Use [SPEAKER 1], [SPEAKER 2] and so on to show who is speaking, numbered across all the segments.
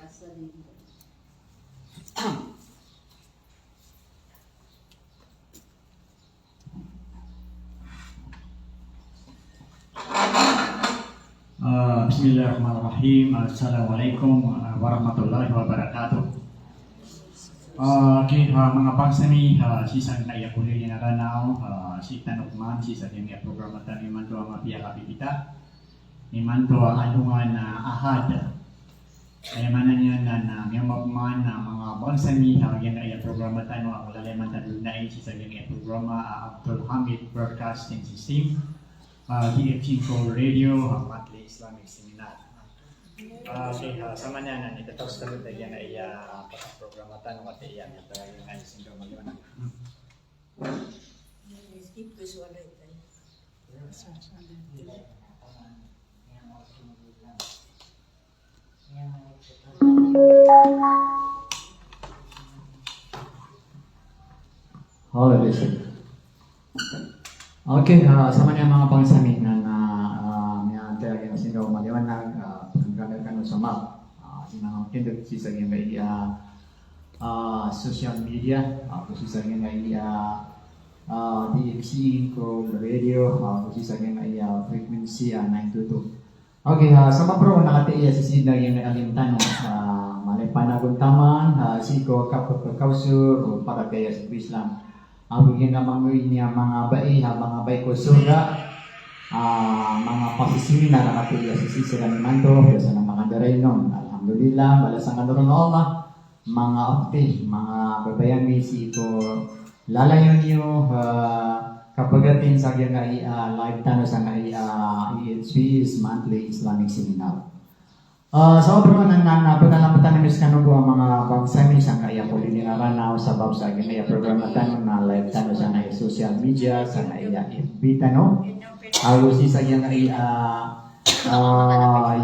[SPEAKER 1] Bismillahirrahmanirrahim. Assalamualaikum warahmatullahi wabarakatuh. Mga pagsami, sisan na iyakunin na ranaw, si Tanukman, sisan yung programa tayo ni Manto ang mapiyaka bibita, ni Manto alungan na ahad. Kaya manan yan na may magman na mga pagsami, yan ay programa tayo ang lalaman tayo na sisan yung programa Abdul Hamid Broadcasting System, DFG Call Radio, Monthly Islamic Seminar. Sama niya na itatapos na rin yan ay programa tanong at iyan at yung ay sindong mag-iwanan.
[SPEAKER 2] Skip ko siya ulit.
[SPEAKER 1] Okay, sama niya mga pangsamin na talagang sindong mag-iwanan kan sa map mga kindot si sa ngay social media si sa ngay DFC ko radio si sa ngay frequency 922. Okay, sa mapro nakatiya si Sidna yung alimtan malay panaguntaman si ko kausur o para kaya sa Islam ang ginamangoy niya mga bay ko sura mga pasisimi na nakatiya si Sisa ni Manto sa mga darenon. Alhamdulillah, balasang kanuron na Allah, mga opti, mga babayang si ko lalayon niyo kapagatin sa kaya live tanong sa EHP's Monthly Islamic Seminar. Sa obro na pagkalamatan namin sa kanugo ang mga bangsami sa kaya po liniraranaw sa bab sa kaya programa tanong na live tanong sa social media, sa kaya FB tanong. Si saya ay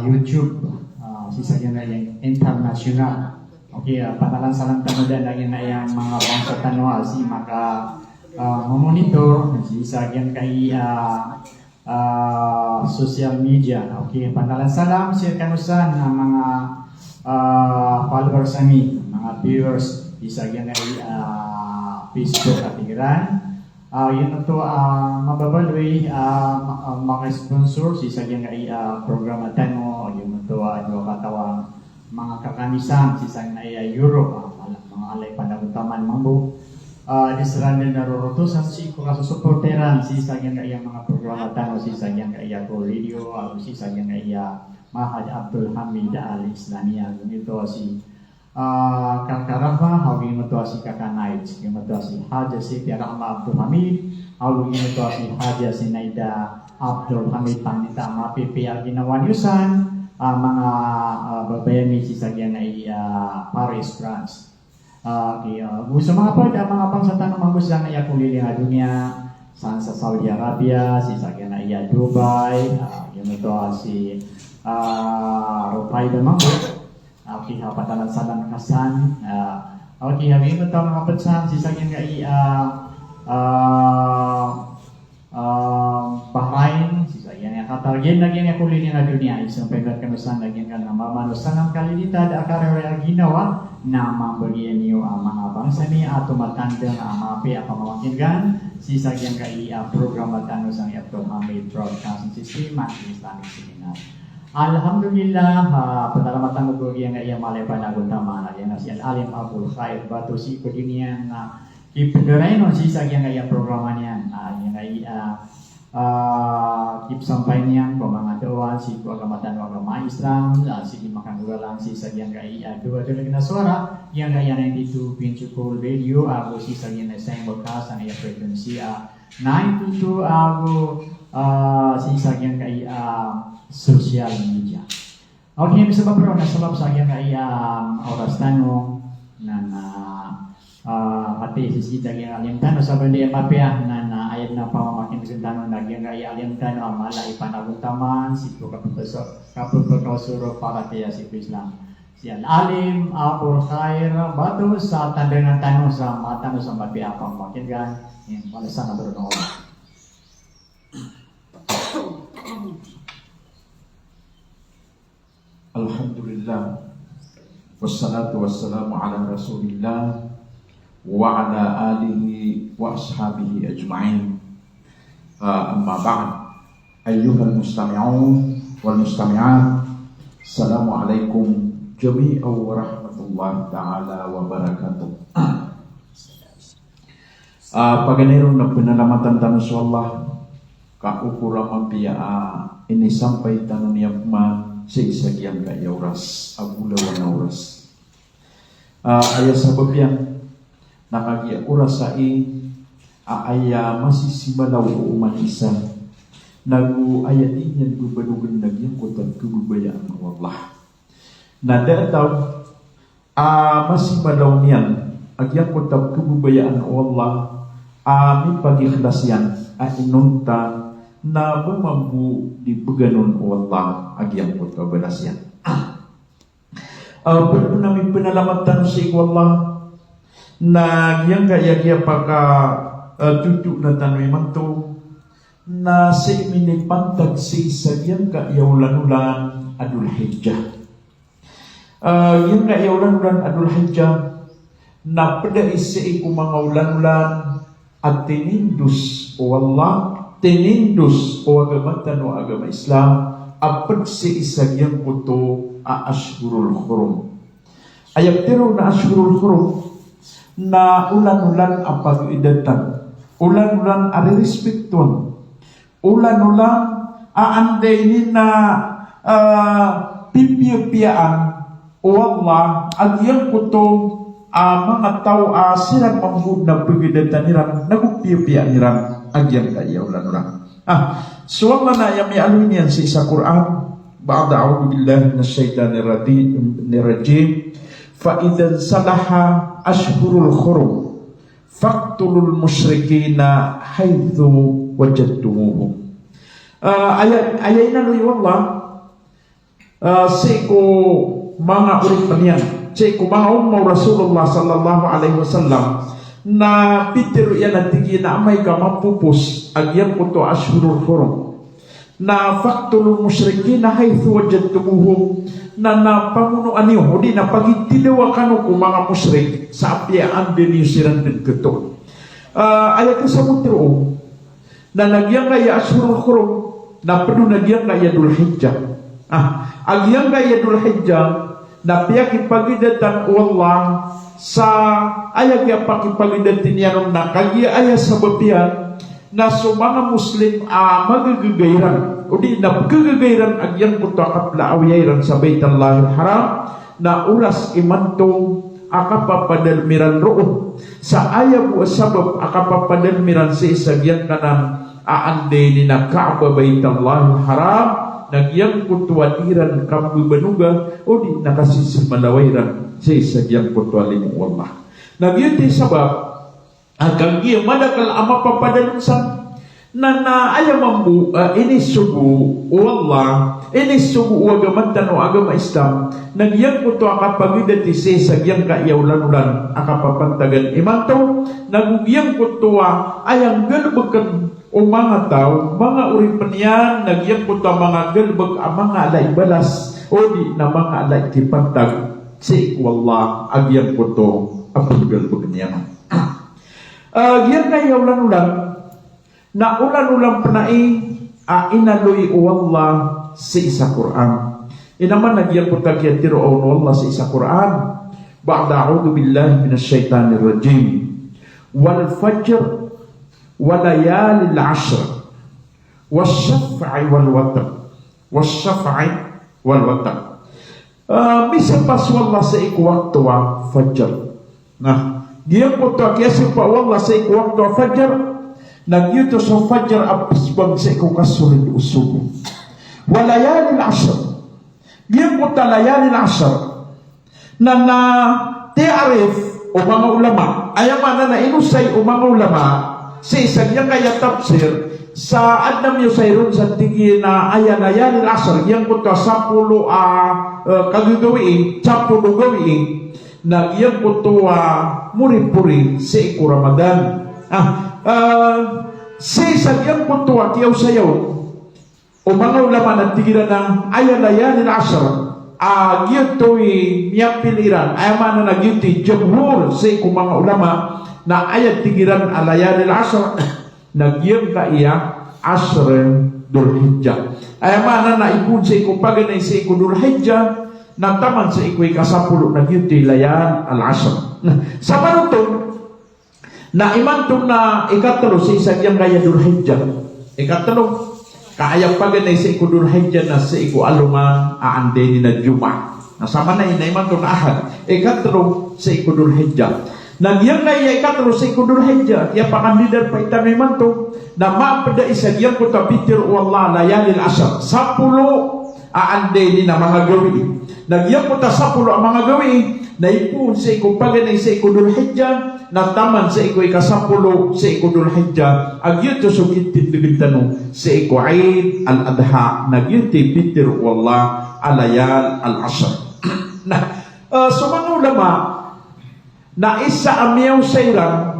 [SPEAKER 1] YouTube, si saya na yung international. Okay, panalan sa lang tanodan na yung mga bangsa tanwa si maka monitor si saya kay social media. Okay, panalan salam si kanusan ng mga followers kami, mga viewers si saya na Facebook at Iran. Yun ito, mababaloy, mga sponsor, si Sagyang ay programa tanong, yun ito, katawang mga kakanisan, si Sagyang ay Europe, mga alay panagutaman, mambo. Disrandel na rorotosan, si ko kasusuporteran, si Sagyang ay mga programa tanong, si Sagyang ay radio, si Sagyang ay Mahad Abdul Hamid al-Islamiyah, yun ito si Kang Karafa, hawin mo to si Kakanay, yung mo to si Haja si Rahma Abdul Hamid, hawin mo to si Haja si Naida Abdul Hamid, panita mapipi ang ginawa niyusan, mga babayami si Sagyan ay Paris, France. Gusto mga po, mga pangsatan ng mga gusto na iya kulili nga dunia, sa Saudi Arabia, si Sagyan ay Dubai, yung mo to si Rupay Damanggo. Okay, patalan salan kasan. Okay, habi mo ito mga patsan, sisagyan nga Bahrain, sisagyan nga Qatar, yan nagyan nga kulinin na dunia, isang pegat kanusan, nagyan nga namamanusan ang kalilitad, akarera ginawa, na mambagyan niyo ang mga bangsa niya, at tumatandang ang mapi at pamamakinggan, sisagyan nga programa tanong sa Abdul Hamid Broadcasting System at Islamic Seminar. Alhamdulillah, padalamatan ko yang iya malay panagutama na yan si Al-Alim Abdul Khair Batu si ko din yan kipagarain on si sa yang iya programa niyan yang iya kip sampay niyan ko mga doa si ko agamatan agama Islam si makan lang si sa yang iya dua na suara yang iya 92.2 radio ako si sa yang sa broadcast ang iya frequency 922 ako si sa yang social media. Okay, bisa ba pero nasabab sa akin ay oras tanong na pati sisita yung alim tanong sa bandi mapia na ayat na pamamakin sa tanong na yung ay alim tanong amala ipanagutaman si kapagkakasuro para kaya si Islam. Si Al-Alim Abdul Khair Batu sa tandangan tanong sa matanong sa mapia pamamakin gan yung malasan na berdoa.
[SPEAKER 3] Alhamdulillah,
[SPEAKER 2] wassalatu wassalamu ala rasulillah wa ala alihi wa ashabihi ajma'in. Amma ba'd, ayyuhal mustami'un wal mustami'at, assalamualaikum jami'an wa rahmatullahi ta'ala wa barakatuh. Paganayon na pinalamatan tayo sa Allah, kaukulang ini sampai tanong niya sa isagyang kaya oras, agulawan na oras. Aya sabab yan, nakagiya oras sa aya masisibalaw o umanisa, aya din yan gubalugan nagyang kutang kububayaan ng Allah. Na dataw, masibalaw niyan, agyang kutang kububayaan ng Allah, may pag-ikhlas yan, inunta, na bumambu di beganon o Allah agyang po kabalas yan. Pwede namin pinalamatan sa Allah na yang kaya pagka tutu na tanwi man to na sa iminipantag sa isagyang kayaulan-ulan Adul Hijjah. Yung kayaulan-ulan Adul Hijjah na pada isa mga ulan-ulan at tinindus o Allah, tinindus o agamatan o agama Islam apad si isagyang puto ashurul hurum. Ayap tiro na ashurul hurum na ulan-ulan apag idatan, ulan-ulan arirespektuan, ulan-ulan aanday na pipiya-piyaan o Allah agyang puto mga tao silang mambud na pagidatan nilang nagpipiya nilang agyang kaya ulan-ulan. Suwala na yung may alun yan sa isa Quran, ba'da a'udhu billahi minash shaitanir rajim, fa'idan salaha ashhurul hurum faqtulul musyrikina haitsu wajadtumuhum. Ayat na luy Allah siko mga ulit niyan, siko mga ummaw Rasulullah sallallahu alaihi wasallam na pitiro yan at tigi na may kamapupus agyang kuto ashurul hurum na faktulul musyrikin na haythu wajadtumuhum na pamunuan niyo o di na pagitilawa kano kung mga musyrik sa apiyaan din niyo silang din keto. Ayat sa mutro na nagyang kaya ashurul hurum na penuh nagyang kaya Dhul Hijjah. Agyang kaya Dhul Hijjah na piyakit pagidatan Allah sa ayag ya pakipagidatin yan na kagya aya sa babiyan na so mga Muslim magagagayran o di na magagagayran agyang kuto akapla awiyayran sa Baitallahil Haram na ulas imantong akapapadalmiran roon sa ayag o sabab akapapadalmiran sa isagyan kanang aanday ni na Kaaba Baitallahil Haram nagyang kutuwaliran kambubanuga o di nakasisimalawiran sa isagyang kutuwalin ng Allah. Nagyuti sabab hanggang iya madakal ama papadalunsan na ayamambu inisubu o Allah inisubu o agamantan o agama Islam nagyang kutuwa kapagidati sa isagyang kaiyaulan-ulan akapapantagan imantaw nagugyang kutuwa ayang galbakan o mga tao, mga uripan yan, nagyang puto mga galbag, mga alay balas, o di na mga alay kipantag, si wallah, agyang puto, apang galbag niya. Yan na ulan-ulan, na ulan-ulan panai, inaloy o wallah, si isa Quran. Inaman nagyang puto kaya tiro o wallah, si isa Quran, ba'da a'udhu billahi minash shaitanir rajim, wal fajr, walayalil ashr wasyaf'i wal watr misa pas wallah sa iku waktu wa fajar. Nah dia po to kiasi pa wallah sa iku waktu wa fajar nagyuto sa fajar apis bang sa iku kasulid usub walayalil ashr dia po ta layalil ashr na tiarif o mga ulama ayaman na inusay o mga ulama sa isang yang kaya tafsir sa adnam yusayrun sa tingin na ayan asar yang punta 10 kagagawiin 10 gawiin na yang punta muri-puri sa iku Ramadan sa isang yang punta kiyaw sayaw o mga ulama na tingin na ayan asar gyutoy niya piliran ay mana na gyutoy jumhur sa ikong mga ulama na ayat tigiran alayalil asr nagyang ka iya asr Dhul-Hijjah ay mana na ipun sa ikong paganay sa ikong Dhul-Hijjah na taman sa ikong ikasapulo na gyutoy layan al-asr sa manuton na imantong na ikatalo sa isagyang kaya Dhul-Hijjah ikatalo kaayang paganay sa iku Dhul-Hijjah na sa iku alungan aande ni na Juma. Nasama na inaiman to na ahad. Ikatlo sa iku Dhul-Hijjah. Nagyang na iya ikatlo sa iku Dhul-Hijjah. Iya pakandidan pa itanay man to na maapada isa diyang ko tabitir wallah layalil asar. 10 aande ni na mga gawi. Nagyang ko ta 10 ang mga gawi. Naipun sa iku paganay sa iku Dhul-Hijjah. Nataman sa iku ikasapulo sa iku Dhul-Hijjah agyo to sukitin dibintano sa iku Eid al-Adha nagyuti bitir wallah alayal al-asr na so mga ulama na isa amyaw sa ilang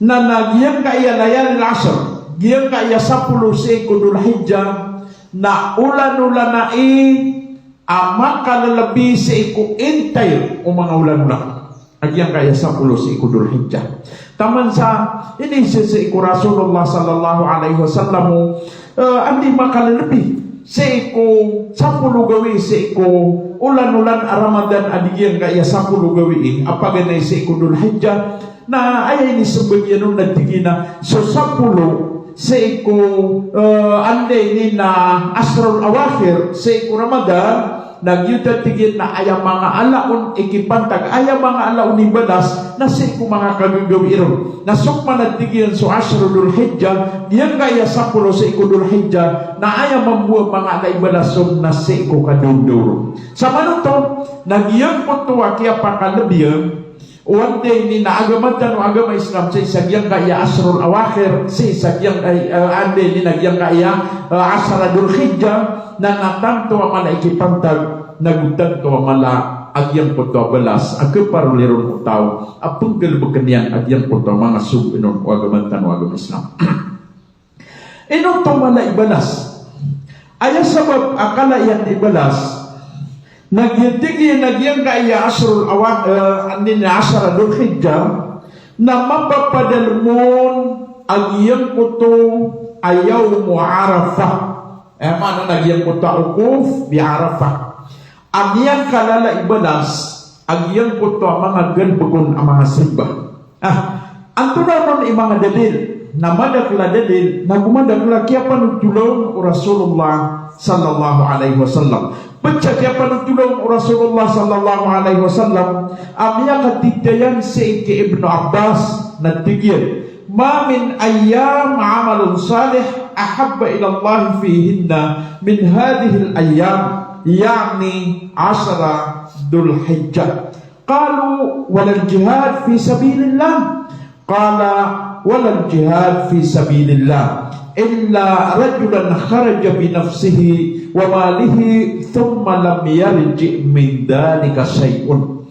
[SPEAKER 2] na nagyang kaya layal al-asr giyang kaya 10 sa iku Dhul-Hijjah na ulan-ulan na makalalabi sa iku entire o mga ulan-ulan Agyang kaya 10 sa iku Dhul-Hijjah. Taman sa inisip sa iku Rasulullah sallallahu alaihi wasallam andi makalalabi sa iku 10 gawi sa iku ulan-ulan Ramadan adyang kaya 10 gawi apaganay sa iku Dhul-Hijjah na ay ni sebagyan nung nagtigina so 10 sa iku ande ni na asrul awakhir sa iku Ramadan nagyuta tigit na ayang mga alaon ikipantag ayang mga alaon ibadas na sa iku mga kagagawiro na sukman nagtigilan so asrul Dhul-Hijjah diyan kaya 10 sa iku Dhul-Hijjah na ayang mambuha mga ala ibadas na sa iku kadunduro sa manuto nagyang puntuwa kaya pakalabiyang one day ni na agamatan o agama Islam sa isagyang kaya asrul awakhir sa isagyang ande ni nagyang kaya asra Dhul-Hijjah na natanto ang mala ikipantag nagutanto ang mala agyang puto balas agkaparuliron utaw apong galbaganyan agyang puto mga subinon o agamatan o agama Islam inong mala ibalas aya sabab akala yan ibalas nagyatigi nagyang kaya asrul anin asra Dhul-Hijjah na mapapadalmon agyang puto ayaw mo Arafah mana nagyang puto ukuf bi Arafah agyang kalala ibalas agyang puto mga galbagon ang mga simba antunanon mga dalil na madakla dalil na gumadakla kaya panutulong Rasulullah sallallahu alaihi wasallam Pecah kaya panutulong Rasulullah sallallahu alaihi wasallam amya katitayan si Ibnu Abbas natigyan ma min ayyam amalun salih ahabba ila Allah fihinna min hadhihi al-ayyam yani 10 Dhul-Hijjah qalu wal jihad fi sabilillah qala wal jihad fi sabilillah illa rajulan kharaja bi nafsihi wa malihi thumma lam yarji min dhalika shay'un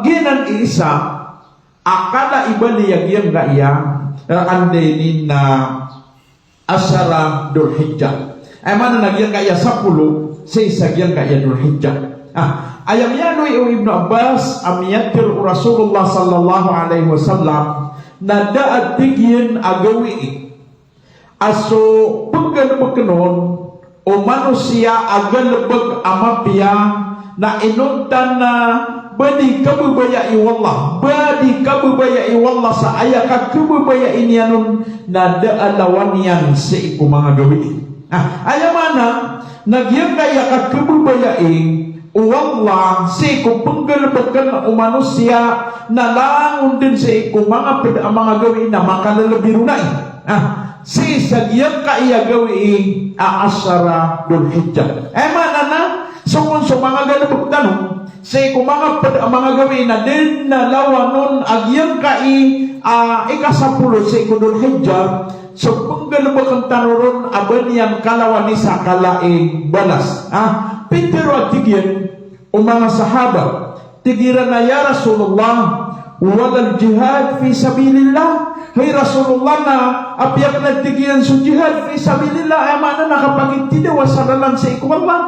[SPEAKER 2] ginan isa akala ibali yang gaya andeni na asara Dhul-Hijjah mana nagyang kaya 10 sa isagyang kaya Dhul-Hijjah ayam yanoi Ibnu Abbas amiyatir Rasulullah sallallahu alaihi wasallam na daat tigyan agawi aso pagkalabagkanon o manusia agalabag amapya na inuntan na badi kabubayai wallah sa ayaka kabubayai niyanon na daalawan yan sa iku mga gawi ayamana nagyang kaya ka kabubayai wallah sa iku pagkalabagkan o manusia na langon din sa iku mga gawi na makalalabiro na si sagyang kaya gawi asara Dhul-Hijjah mana na sukun sa mga galabagtanong sa iku mga gawi na din na lawanon agyang ikasapulo sa iku Dhul-Hijjah so paggalabagkan tanuron abanyan kalawan ni sa kalaing balas pero atigyan o mga sahaba tigiran na ya Rasulullah walal jihad fi sabilillah hay Rasulullah na apyak nagtigilan sa jihad fi sabilillah ay mana nakapagitida wasaralan sa iku Allah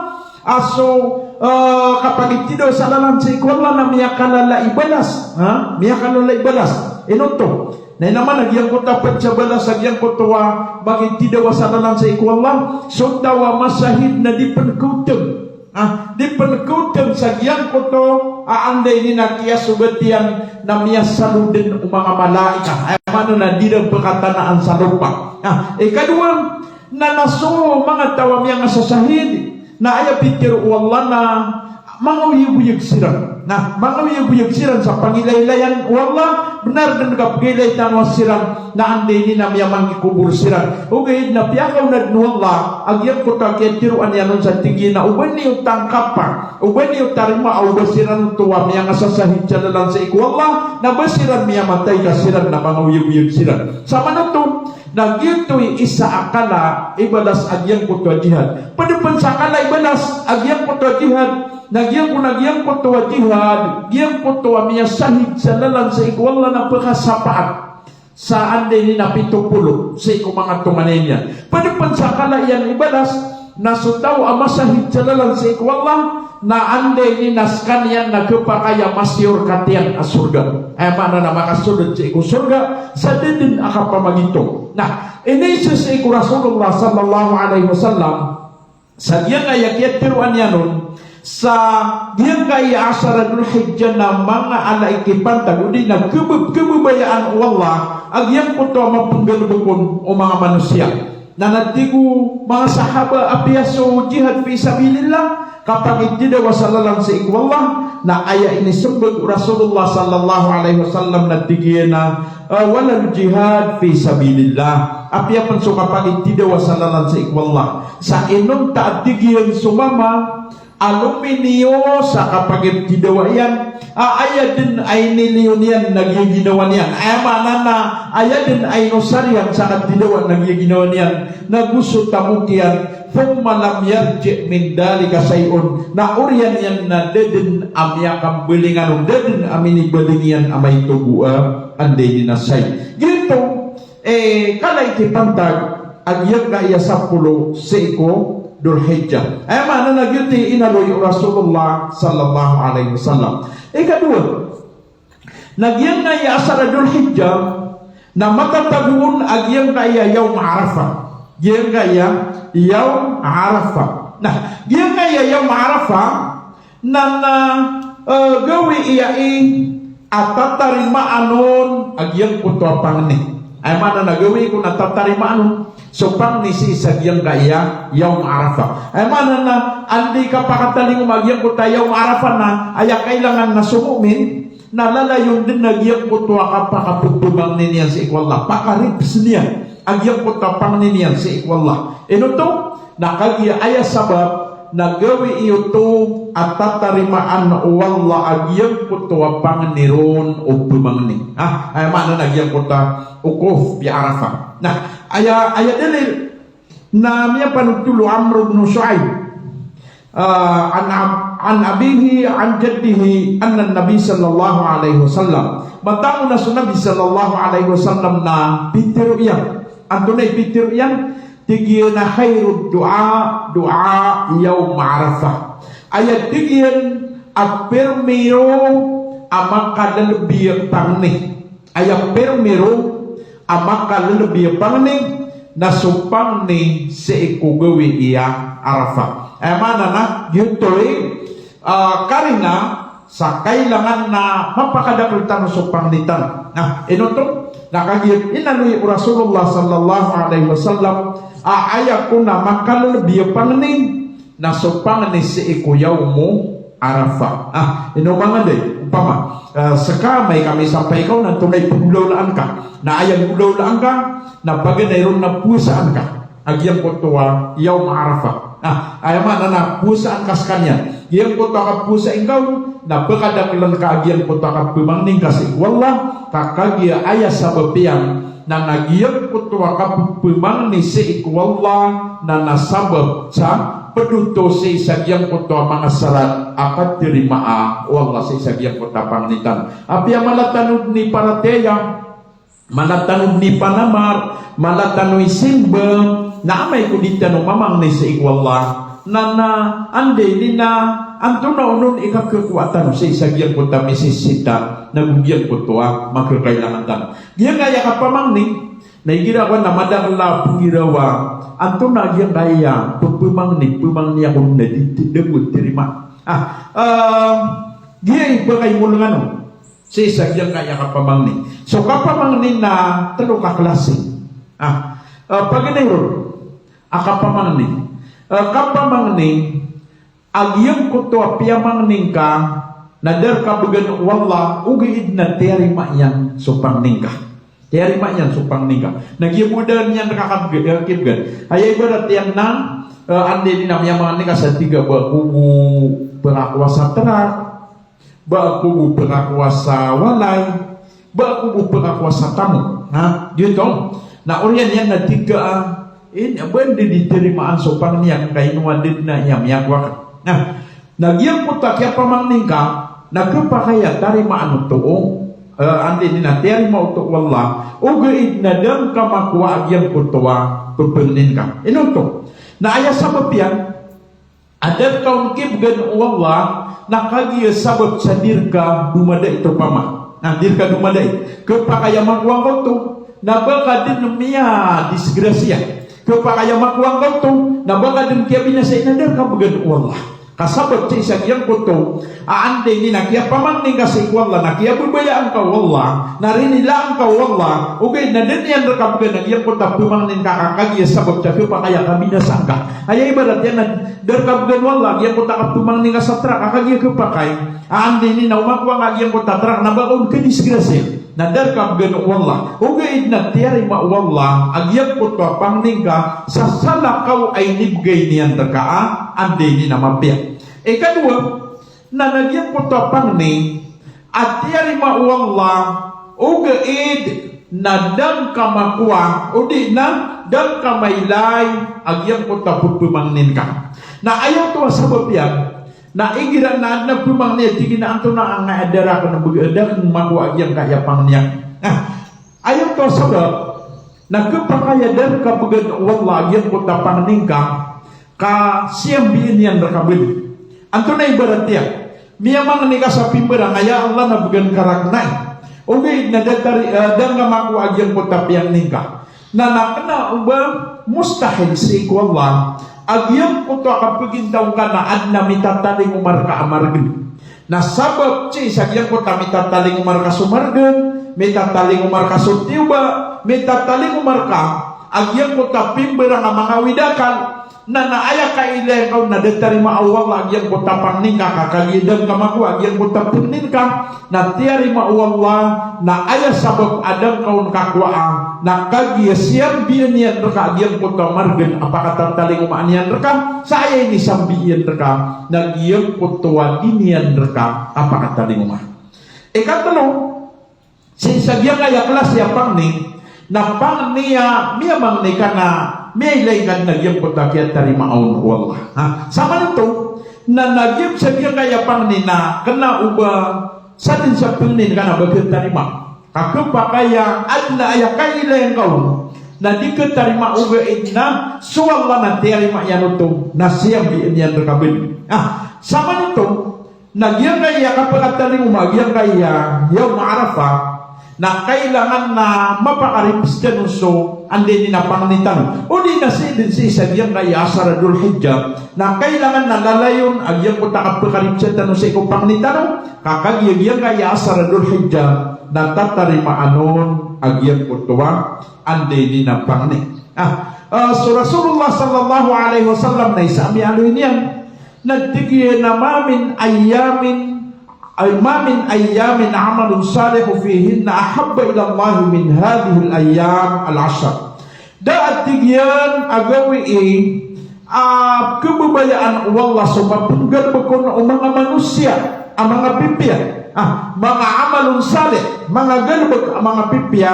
[SPEAKER 2] Kapag itido sa lalan sa ikwala na miyakalala ibalas, miyakalala ibalas, inoto. Na naman nagyang ko tapat sa balas, nagyang ko tuwa, magitidawa sa lalan sa ikwala, so tawa masahid na di pankutem. Di pankutem sa gyang ko to, aanday ni nakiya sugatian na miyasaludin o mga malaika. Ay mano na di na pagkatanaan sa lupa. Ikaduwa, na naso mga tawa miya nga sasahid, na aya pikir wala na mga uyag-uyag siran. Mga uyag-uyag siran sa pangilaylayan wala benar dan kapagilay tanwa siran na anday ni na miyamang ikubur siran. Okay, na piyakaw na wala agyang ko takitiruan yanon sa tingin na uban niyo tangkapa, uban niyo tarima au basiran tuwa miya nga sasahid sa lalan sa ikwala na basiran miya matay ka siran na mga uyag-uyag siran. Sama na to, nagyutoy isa akala ibalas agyang ko to jihad. Padupan sa akala ibalas agyang ko to jihad. Nagyang ko to jihad. Gyang ko to miya sahid sa lalan sa ikwala na pagkasapaat. Saan din ni napitupulo sa iku mga tumanenya. Padupan sa akala yan ibalas nasutaw amasahid sa lalan sa ikwala na anday ni naskan yan nagpakaya masyur katiyan as surga. Mana na makasulod sa iku surga sa didin akapamagito. Nah, ini sa iku Rasulullah sallallahu alaihi wasallam sa diyang ayakyat tiruan yanon sa diyang kaya asaradul hijjah na mga alaikipantag udi na kebubayaan Allah agyang ko to mapanggalubukon o mga manusia na natigo mga sahaba apiaso jihad fi sabilillah kapag itidawa sa lalang sa ikwallah na aya ini sembag Rasulullah sallallahu alaihi wasallam na tigyan na walang jihad fi sabilillah apiapan so kapag itidawa sa lalang sa ikwallah sa inong taatigyan sumama aluminio sa kapag itidawa yan aya din ay niliyon yan nagyaginawa niyan mana na aya din ay nosaryan sa katidawa nagyaginawa niyan na gusto tamukian thumma lam yarji min dalika sayun na uryan yan na dedin amya kambelingan dedin amini belingian amay tubua anday dinasay gito kalay tipantag agyag na iya 10 seko Dzulhijjah. Mana nagyuti inaloy Rasulullah sallallahu alaihi wasallam. Ikadua, nagyang na iya sa Dzulhijjah na matataguon agyang kaya yaum Arafah. Gyang kaya yaum Arafah. Nah, gyang kaya yaum Arafah na gawi iyai atatarima anon agyang kutwa pangni. Ay mana nagawi ko natatarima anon so pang ni si sagyang kaya yaum Arafah. Ay mana na andi ka pakataling umagyang ko tayo yaum Arafah na aya kailangan na sumumin na lalayon din nagyang ko tuwa ka pakapugtubang niniyan sa ikwallah pakaribs niya agyang ko tapang niniyan sa ikwallah ino to nakagya aya sabab nagawi iyo to at tatarimaan wala agyang ko tuwa pang niron o bumangni ay mana nagyang ko ta ukuf bi Arafah. Nah, aya dalil na miya panugtulo Amr ibn Shu'aib an abihi an jaddihi anna nabi sallallahu alaihi wasallam matang na sunabi sallallahu alaihi wasallam na pitir yan antunay pitir yan tigyan khairud du'a yaum Arafah ayat tigyan at permiro amak kadalbiyak pangni ayat permiro amak kalelebih pangning nasupang ni seikugawi iya Arafah. Mana na yutoy karina sa kailangan na mapakadakutan supang nitan. Nah, inoto nakagir inanoy Rasulullah sallallahu alaihi wasallam aya ko na makalelebih pangning nasupang ni seikuyawmo Arafah. Ino mga day umpama sekamay kami sampai kau na tunay pagulaulaan ka na ayang gulaulaan ka na baganayron na pusaan ka agyang kutuwa yaum Arafah ayaw mana na pusaan ka sa kanya iyang kutuwa ka pusa ikaw na bakadakilan ka agyang kutuwa ka pumangning kasi wala kakagya aya sa babiang na nagyang kutuwa ka pumangning si ikwala na nasabab sa peduto si sagyang kutuwa mga sarat akat tirimaa wala si sagyang kutuwa pangnitan apya malatanud ni parateya malatanud ni panamar malatanoy simba na amay kudita no mamang ni sa ikwala na ande ni na antuna unun ika kekuatan sa isagyang kota misisita na bugyan ko to makakailangan tan. Diyan kaya kapamangning naigira ko na madakla pungirawa antuna diyan kaya pumangning kung naditidabot terima. Diyan iba kay mulungan sa isagyang kaya kapamangning. So kapamangning na talo ka klase. Paginayro kapamangning agyang ko to piyamangning ka nadar ka bagan wala ugiid na terima yan supangning ka. Terima yan supangning ka. Nagyamudan yan nakakabgan. Ay ibarat yan na andi din na miyamangning ka sa tiga ba kubu pengakwa sa terak, ba kubu pengakwa sa walay, ba kubu pengakwa sa tamu. Dito na orian yan na tiga ini benda diterimaan sopang niang kainuan din na yamyakwa. Nagyang putak ya pamangning ka nagkapakaya tarima ano toong andi na terima utok wallah ugaid na dang kamakwa agyang putwa pupulnin ka. Inuto na aya sabab yan adat kaun kibgan wallah nakagiya sabab sa dirka dumada ito pama. Dirka dumaday kapakaya makwang ko to nabaka din miya disgrasya. Kapakaya makuang kau tu, na baka din kaya binasay na der ka bagan wallah. Kasabot sa isang yang kuto, aande ni na kaya pamangning ka sa ikwallah, na kaya bubayaan ka wallah, narinilaan ka wallah, okay, na din yan ka bagan, yang kuto pamangning ka kakagya sabot sa kapakaya ka binasang ka. Ay ibarat yan na der ka bagan wallah, yang kuto ka pamangning ka sa trak, kakagya kapakay, aande ni na umakuang yang kuto trak, na baka ka disgrasya. Nadar ka gano wallah ugaid na tiyari ma wallah agyang ko to pangning ka sa salakaw ay nibgay niyan takaa ande ni na mapya. Kadua na nagyang ko to pangning at tiyari ma wallah ugaid na dang kamakwa o di na dang kamaylay agyang ko to pupumangnin ka na ayaw to sabab yan na igira na pumang niya tigin na anto na ang adara ko na bugadak makuha yang kaya pang niya. Ayaw to sabab nagkapakaya dan kabugad wallah yang ko tapang ningka ka siyang biin yan rakabid. Anto na ibarat niya miyamang ni ka sa pimbara ngaya Allah na bugan karaknay. Okay na datari dan nga makuha yang ko tapang ningka na nakana uba mustahil si wallah agyang ko to kapagindaw ka na ad na mitataling umar ka amargan. Na sabab ci sagyang ko ta mitataling umar ka sumargan, mitataling umar ka sutiuba, mitataling umar ka agyang ko ta pimbera nga mga widakan na naaya ka ilay ka na detari maawal agyang ko ta pangning ka kakagidang ka makuha agyang ko ta pangning ka na tiyari maawal na aya sabab adang kaun kakwaa na kagiya siyang biyan yan raka agyang ko ta margan apakatataling umaan yan raka sa aya ni sambiyan raka nagyang ko tuwa iniyan raka apakataling umaan. Ikatalo sinsagyang aya klas ya pangning na pang niya miyamang ni ka na may laygan nagyang putakyat tarima aun wallah. Sama nito na nagyang sabiya kaya pang ni na kena uba sa din sa pangnin ka na bagay tarima kakapa kaya at na aya kaya layang kaun na di ka tarima uga na suwala na tarima yan ito na siyang biyan yan rekabin. Sama nito nagyang kaya kapag taling umagyang kaya yaw maarafa na kailangan na mapakaripis ka so andi ni na pangnitan o di na si sagyang kaya asaradul hijjah na kailangan na lalayon agyang ko takapakarimsyan tanong sa ikong pangnitan kakagyang kaya asaradul hijjah na tatarima anon agyang ko tuwa andi ni na pangni. So Rasulullah sallallahu alaihi wasallam na isami aluin yan nagtigyan na mamin ayamin amalun salihu fihinna ahabba ila Allah min hadhihi al-ayyam al-ashr. Daat tigyan agawi kebabayaan Allah sumapunggan bakon mga manusia ang mga pipya mga amalun salih mga galbag mga pipya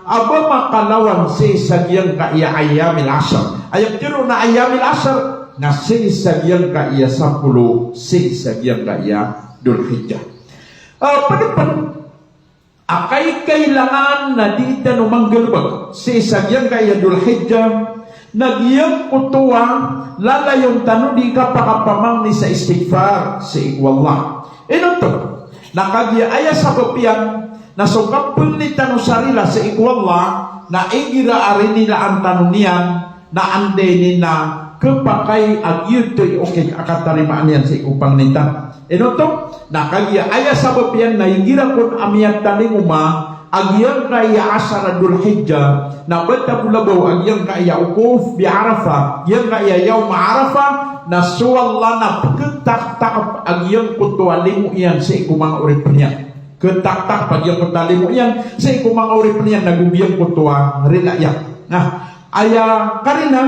[SPEAKER 2] aba makalawan si sagyang kaya ayyamil ashr ayam tiro na ayyamil ashr na si sagyang kaya 10 si sagyang kaya Dzulhijjah. Padapan akay kailangan na di ita numanggalbag si sagyang kaya Dzulhijjah Nagyang kutuwa lalayong tano di ka pakapamang ni sa istighfar si ikwallah. Ino to, nakagya aya sa papian na sukapun ni tano sarila si ikwallah na igira ari nila ang tanunian na ande ni na kepakay agyutoy okay akatarimaan yan si upang nita. Ino to, nakagya aya sa papian na igira kun amiyat talinguma agyang kaya asaradul hijjah na bata bulabaw agyang kaya ukuf bi Arafah yang kaya yaum Arafah na suwalla na ketak-tak agyang kutualimu iyan sa ikumang urip niya ketak-tak agyang kutualimu iyan sa ikumang urip niya nagubyang kutua rilayak. Nah aya karina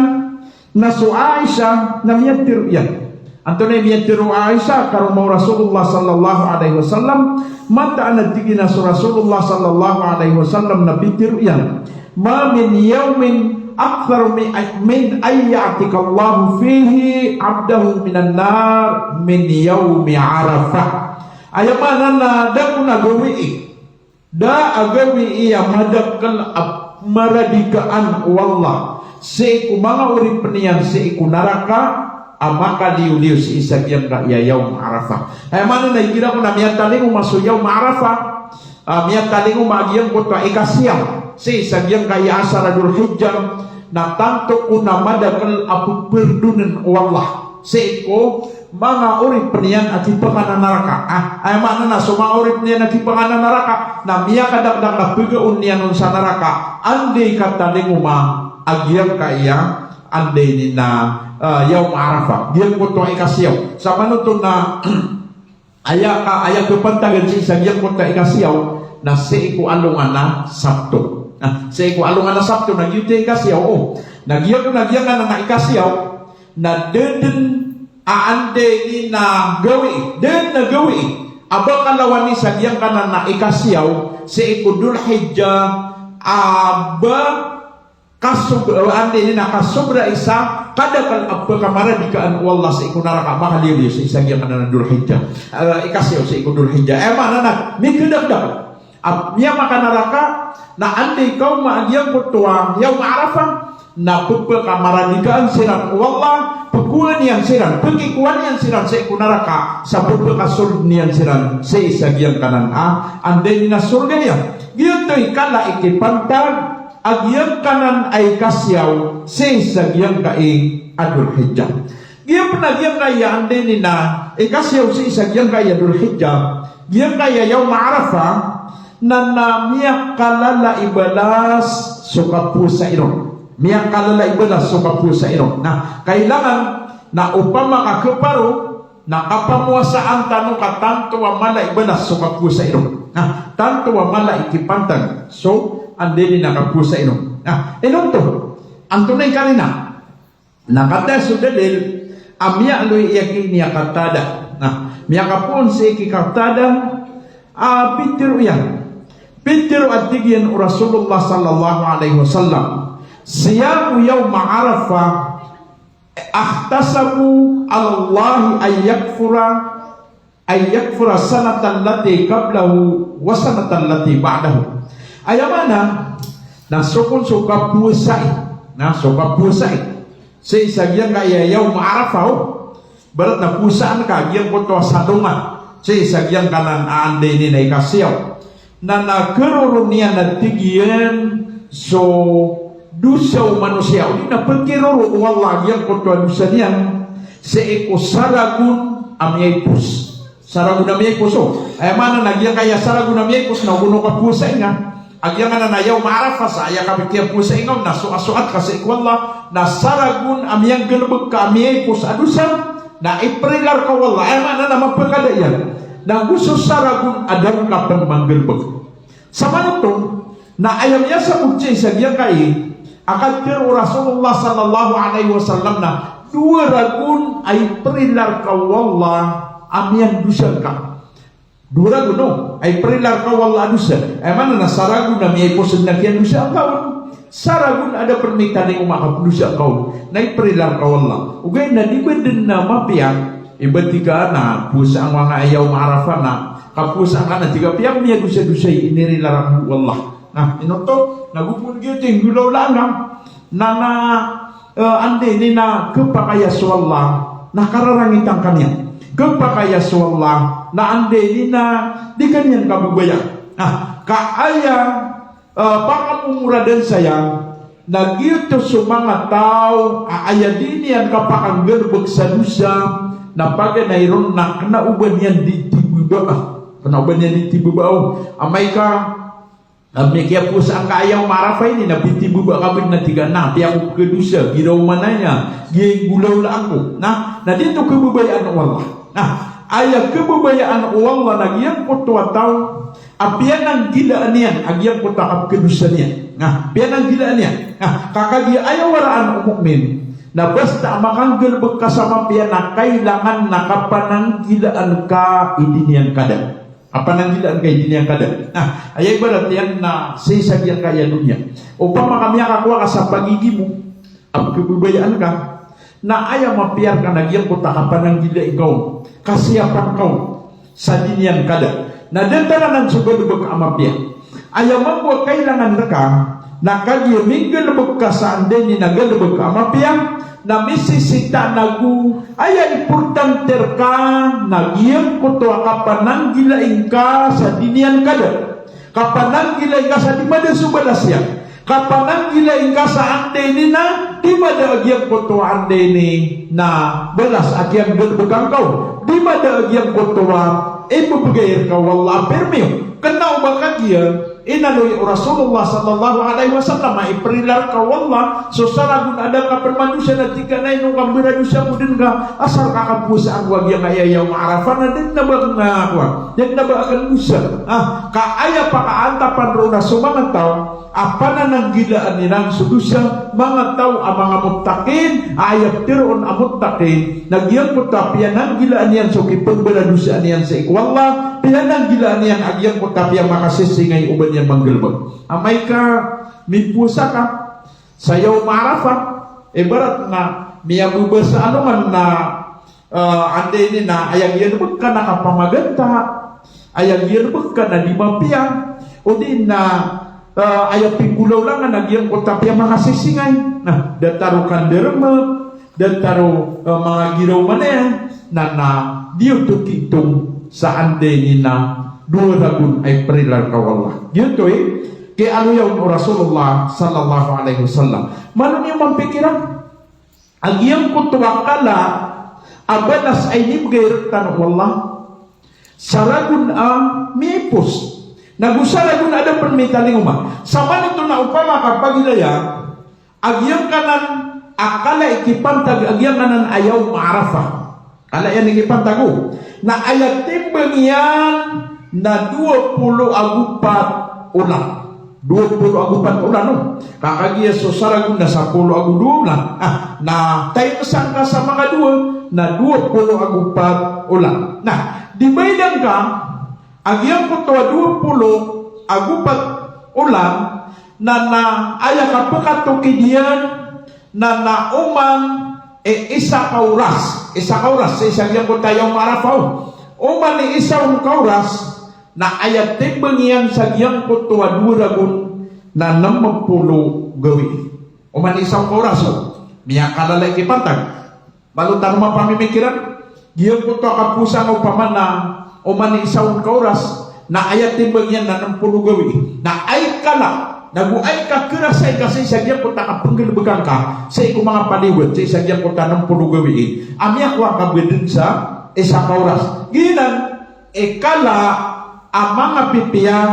[SPEAKER 2] na su Aisyah na miyatir iyan Antone miyatiru Aisyah karo mau Rasulullah sallallahu alaihi wasallam mata anatigina Rasulullah sallallahu alaihi wasallam nabitir yan ma min yawmin akthar min ayyatika Allah fihi abdahu minan nar min yaumi Arafah. Ayamana na da kuna gawi da agawi iya madakal maradikaan wallah se kumanga urip niyan se ikunaraka maka liu-liu si isagyang ka iya yaum Arafah. Ay mana na ikira ko na miyat talingo maso yaum Arafah. Miyat talingo magyang ko to ikasiyam. Si isagyang ka iya asaradul hijjah na tanto ko na madakal apu perdunan wallah. Si ko mga urip niyan at ipanganan naraka. Ay mana na suma urip niyan at ipanganan naraka na miya kadagdag na pigaun niyan sa naraka. Andi ka talingo ma agyang ka iya andi ni na yaum Arafah dia ko to ikasiyaw sa manuto na aya kepantagan si isang yang ko to ikasiyaw na si iku alungan na Sabto si iku alungan na Sabto nagyute ikasiyaw nagyang na ikasiyaw na deden aande ni na gawi den na gawi aba kalawan ni sagyang kanan na ikasiyaw si iku Dhul Hijjah aba ande ni na kasubra isa kadakal apa kamara dikaan wallah sa ikunaraka makaliw sa isang yang kana Dhul Hijjah ikasiyo sa ikun Dhul Hijjah mana na mikadagdag niya makanaraka na ande kau maagyang kutuang yaum Arafah na pagpa kamara dikaan siran wallah pagkuhan niyan siran pagkikuhan niyan siran sa ikunaraka sa pagpakasulod niyan siran sa isang yang kanan ande ni na surga niya giyutoy kala ikipantag agyang kanan ay kasyaw sa isagyang kaing Dhul Hijjah. Giyang panagyang kaya ande ni na ikasyaw sa isagyang kaya Dhul Hijjah. Giyang kaya yaum Arafah na miyak kalala ibalas sukapu sa irong. Miyak kalala ibalas sukapu sa irong. Nah, kailangan na upang makakaparo na kapamuasaan tanong katanto wa mala ibalas sukapu sa irong. Nah, tanto wa mala ikipantag. So, ande ni nakapusa inom. Inom to. Ang tunay kanina. Nakata sudalil amya aloy yakin niya katada. Miya kapun sa ikikatada pitiru yan. Pitiru at tigyan Rasulullah sallallahu alaihi wasallam. Siyamu yaum Arafah ahtasabu Allah ay yakfura sanatan lati qablahu wa sanatan lati ba'dahu. Ayamana na sukun suka pusai sa isagyang kaya yaum Arafah berat na pusaan ka gyang ko to sadungan sa isagyang kanan ande ni na ikasiyaw na nagkaroon niya na tigyan so dusaw manusia di na pagkiroro wallah gyang ko to dusa niyan sa iko saragun amyay pus saragun amyay puso ay mana nagyang kaya saragun amyay pus na uno ka pusay nga agyang na yaum Arafah sa aya kabitiyan po sa ingaw na suat kasi ikwallah na saragun amyang galubag ka amyay po sa adusan na iprilar ka wallah ay mana na mapagkadayan na gusto saragun adang ka pang manggalubag sa manutong na ayam niya sa utsay sa giyang kai akatir Rasulullah sallallahu alaihi wasallam na dua ragun ay prilar ka wallah amyang dusan ka dura guno ay prilar ka wala dusa ay mana na saragun na may posod na kiyan dusa kaw saragun ada permintaan ng umakapdusa kaw na prilar ka wala ugay na di ba din na mapiyang iba tiga na pusa ang mga ayaw Arafah na kapusa ka na tiga piyang niya dusa-dusa inirilarakan wala inoto nagupun gyud ting gulaw lang na ande ni na kepakaya swalla na kararangitang kanya kepakaya swalla na ande ni na di kanyan kabubaya kaaya pakamumuradan saya na gito sumangat tao aaya din yan kapakang gerbeg sa dusa na bagay na iron na kanauban yan di tibuba kanauban yan di tibuba amay ka Amne kaya po sa kaayaw marafay ni nabiti buba kabin na tiga na tiang kedusa giraw mananya giyeng gulaw la ako na dito kebubayaan Allah ayat kebubayaan Allah na giyang ko tuwataw apian ang gilaan niyan agyang ko takap kedusa niyan pian ang gilaan niyan kakagi ayaw waraan umukmin na basta makanggel kasama pian na kailangan nakapanang gilaan ka idinian kadang apa nang gilaan kay din yang kada ayay barat yan na sisagyan kaya dunya upama kami akakuha ka sa pagigi mo ang kebubayaan ka na ayaw mapiar ka nagyang kota kapan ng gila ikaw kasiyapan kau sa din yang kada na dentara ng sugalubag amapiar ayaw magwa kailangan na ka na kagyo minggalubag ka sa anden ni nagalubag ka amapiar na misisita nagu ay importante ka nagyang kuto kapanang gilaing ka sa dinian kada kapanang gilaing ka sa dimada subalasya kapanang gilaing ka sa ande ni na dimada agyang kuto ande ni na balas agyang berbekang kau dimada agyang kuto ibubagayar ka wala permio kenau bakagya inaloy Rasulullah sallallahu alaihi wasallam iperilar ka wala so saragun ada ka permanusia na tika na inong kambira nusia mo din ka asal kakapusa ang wag yang ayayaw maarafan na din na ba na ako yan na ba akan musa kaaya pa kaantapan ro na sumangat tao apa na nang gilaan nilang sudusa mga tao ang mga mutakin ayat tiron ang mutakin nagyang kutapian ang gilaan niyan so kipagbaladusa niyan sa ikwalla pianang gilaan niyan agyang kutapian makasisingay uban yan manggelbag amay ka mipusa ka sayaw maarafat ibarat na miyabuba sa ano man na ande ni na ayang yan ka nakapamaganta ayang yan ka na di mapiyang o din na ayaw pinggulaw lang na nagyang kutapya makasisingay na dataro kanderma dataro mga giraw man na diyo tukitong sa ande ni na dua ragun ay perilar kawala gitu kay ano yaw Rasulullah sallallahu alaihi wasallam manon yung mampikiran agyang kutwakala abalas ay nibgayrutan wallah saragun mipus nagusaragun ada permitaling umah sama nito na upama kapag ilaya agyang kanan akala ikipantag agyang kanan ayaw maarafah kala yan ikipantago na ayat timbang yan na 20 agupat ulang 20 agupat ulang no kakagiya so saragun na 10 agudu ulang na tayo sangka sa mga dua na 20 agupat ulang nah dibaydan ka agyang ko to 20 agupat ulang na aya kapakatukidian na umang isa kauras sa isang yang ko tayo marapaw uman ni isang kauras na ayat timbang yan sa giyang ko to 2 ragun na 60 gawi uman ni isang kauras miya kalalay kipantag balutan mo pamimikiran giyang ko to kapusang upaman na uman ni isang kauras na ayat timbang yan na 60 gawi na ay kala naguay ka kerasay kasi sa giyang ko ta kapanggalbegang ka sa iko mga paliwad sa isang giyang ko ta 60 gawi amya ko kabedin sa isang kauras ginan ikala ang mga pipiyang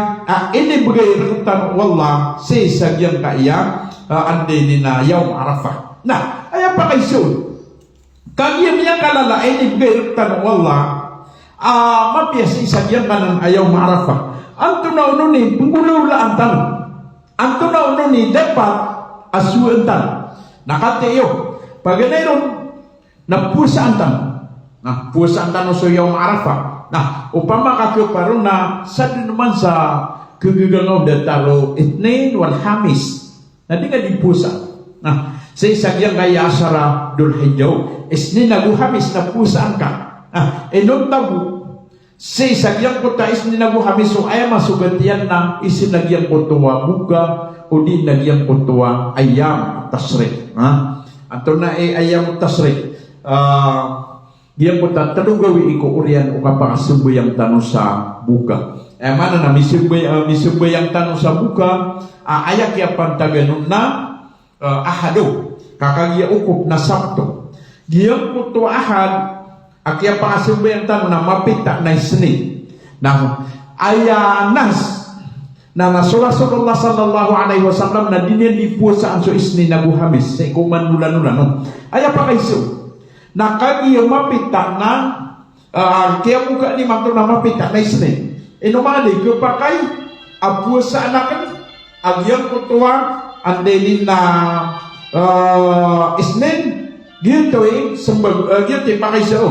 [SPEAKER 2] ini bagay wallah sa isang giyang kaya ande ni na yaw arafah na ayan pa kay Sul kagiyam niya kalala ini bagay wallah mapiyas isa giyang kanan ayaw maarafah anto na uno ni punggulaw la ang tanong anto na uno ni dapat asuan tanong nakatiyo paganayron na pusa ang tanong na pusa ang tanong so yaw maarafah nah upama kakeparon na sa din naman sa kagagalaw dataro itnain wal hamis na di nga di pusa nah sa isang yang kaya asara dul hijau isni nagu hamis na pusa ang ka enong tabu si sagyang kota isni nagu hamis so ay masugatian na isinagyang kotuwa buka o di nagyang kotuwa ayam tasrik Ato na ayam tasrik. Diyan ko tatanong gawi ko urian o kapakasubo yung tanong sa buka. Mana na misubo yung tanong sa buka, ayak ya pantaganon na ahado. Kakagya ukop na Sabto. Diyan ko to ahad, akya pakasubo yung tanong na mapita na isni. Na ayanas na Rasulullah sallallahu alaihi wasallam na dinyan di puasa so isni na buhamis sa ikuman nula-nula no. Aya pa kayso na kagi mapita na kaya muka ni manto na mapita na isni inumali ko pa kay apuasa anakan agyang kutuwa andelin na isnin gitu sembag gitu pa kayso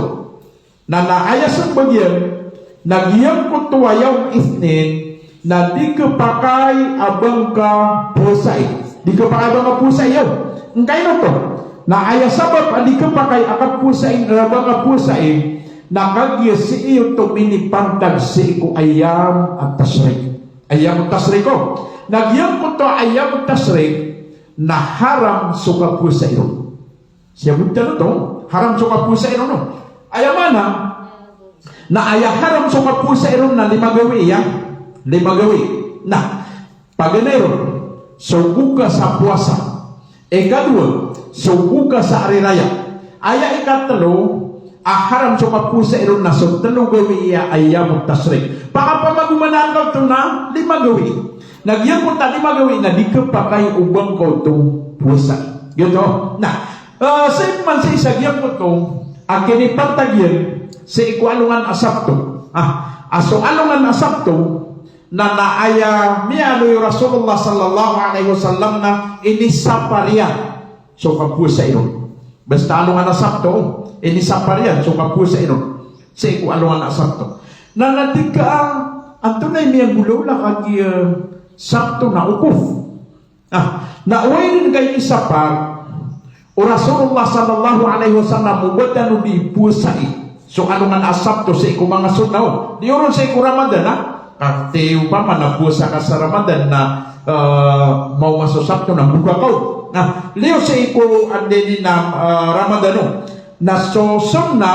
[SPEAKER 2] na naaya sembagyan nagyang kutuwa yung isnin na di kepakai abang ka pusai, di kepakai abang ka pusai yun. Engkay na to, na ayah sabab di kepakai akan pusai, abang ka pusai, na kagya si iyo to minipantag si iku ayam at tasrik. Ayam at tasrik ko. Nagyang ko to ayam at tasrik na haram suka pusai yun. Siya buta na to, haram suka pusai yun. Ayam mana? Na ayah haram suka pusai yun na 5 gawi ya. 5 gawi. Nah, paganeron, so buka sa puasa. Ikadua, so buka sa hari raya. Aya ikatlo, haram so kapusa iron na so 3 gawi iya ayam tasrik. Baka pa magumanagaw to na 5 gawi. Nagyan ko ta 5 gawi na di ka pakay ubang ko itong puasa. Gito. Nah, sa man sa isagyan ko to, ang kinipantagyan sa ikualungan asabto. Aso alungan asabto, na naaya mialo yung Rasulullah sallallahu alaihi wasallam na inisaparian so kapusa iron. Basta alungan na Sabto, inisaparian so kapusa iron. Sa iku alungan na Sabto. Na natika ang tunay miyang gulula kag Sabto na ukuf. Naaway din kay isapar o Rasulullah sallallahu alaihi wasallam mubatan di pusai. So alungan na Sabto sa iku mga sunnaw. Di oron sa iku Ramadan Kati upama na puasa ka sa Ramadan na mau masuk Sabto na buka kau. Nah, leo sa iko andeni na Ramadano na sosong na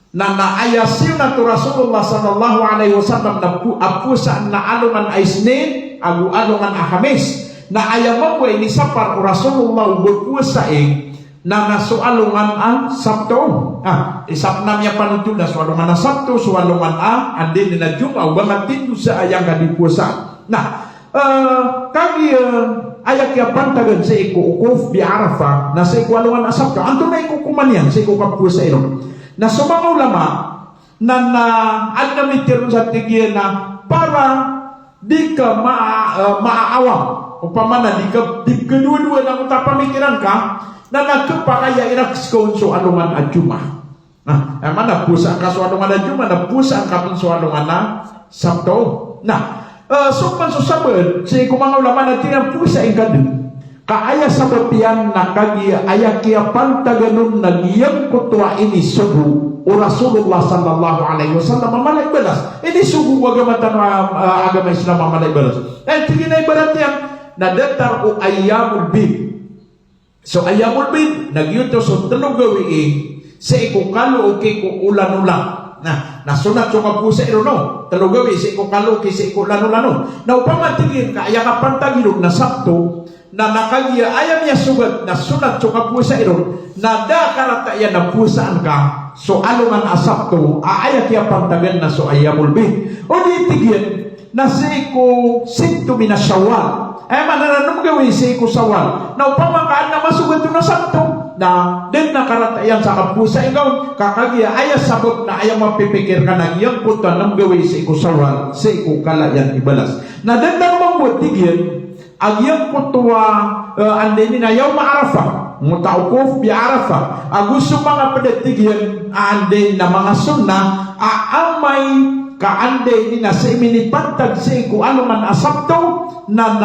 [SPEAKER 2] naayasiw na to Rasulullah sallallahu alaihi wasallam na puasa na alungan Isnin, alungan Hamis. Na ayaw mo ini sapar Rasulullah berpuasa na nasualungan ang Sabto. Isap namanya panutul na sualungan ang Sabto, sualungan ang andin na Jumaw, bangat tindu sa ayang kadipuasa. Nah, kami ayak ya pantagan sa iku ukuf bi Arafah, na sa iku alungan ang Sabto, anto na iku kumanian sa iku kapuasa ino. Na sa mga ulama, na adnamitir sa tigyan na para di ka maaawam, upamana di kedua-dua na utak pamikiran ka, na nagkapakaya inakskon so alungan at Juma. Mana pusa ka so alungan at Juma, na pusa ka pun so alungan na Sabto. So man so sabad, si kumang ulama na tinang pusa ang kadin. Kaaya sabab yan na kagi ayakia pantaganon na giyang kutwa ini sugu o Rasulullah sallallahu alaihi wasallam mamalay balas. Ini sugu wagamatan agama Islam mamalay balas. Tingin na ibarat yan na datar o ayyamul bid. So ayamul bid nagyuto so 3 gawi sa ikukalo o ulan-ulan. Nasunat so kapusa irono 3 gawi sa ikukalo sa ikulan-ulan. Na upama tingin ka aya ka pantagilog na Sabto na nakagya ayam ya sugat na sunat so kapusa iron na da karata ya na pusaan ka so alungan Sabto aaya kaya pantagan na so ayamul bid. O di tigyan na sa iku sinto mina Syawal. Mananong gawin sa iku Sawal na upamakaan na masugat na Sabto na din nakaratayan sa kapusa ikaw kakagya ayas sabot na ayaw mapipikir ka na iyang punta ng gawin sa iku Sawal sa iku kalayan ibalas na din na mambuat tigyan ang iyang kutuwa andini na yaw ma-Arafah mutaukuf bi Arafah gusto mga padatigyan andin na mga sunna aamay kaanday ni na sa iminipantag sa iku aluman Sabto na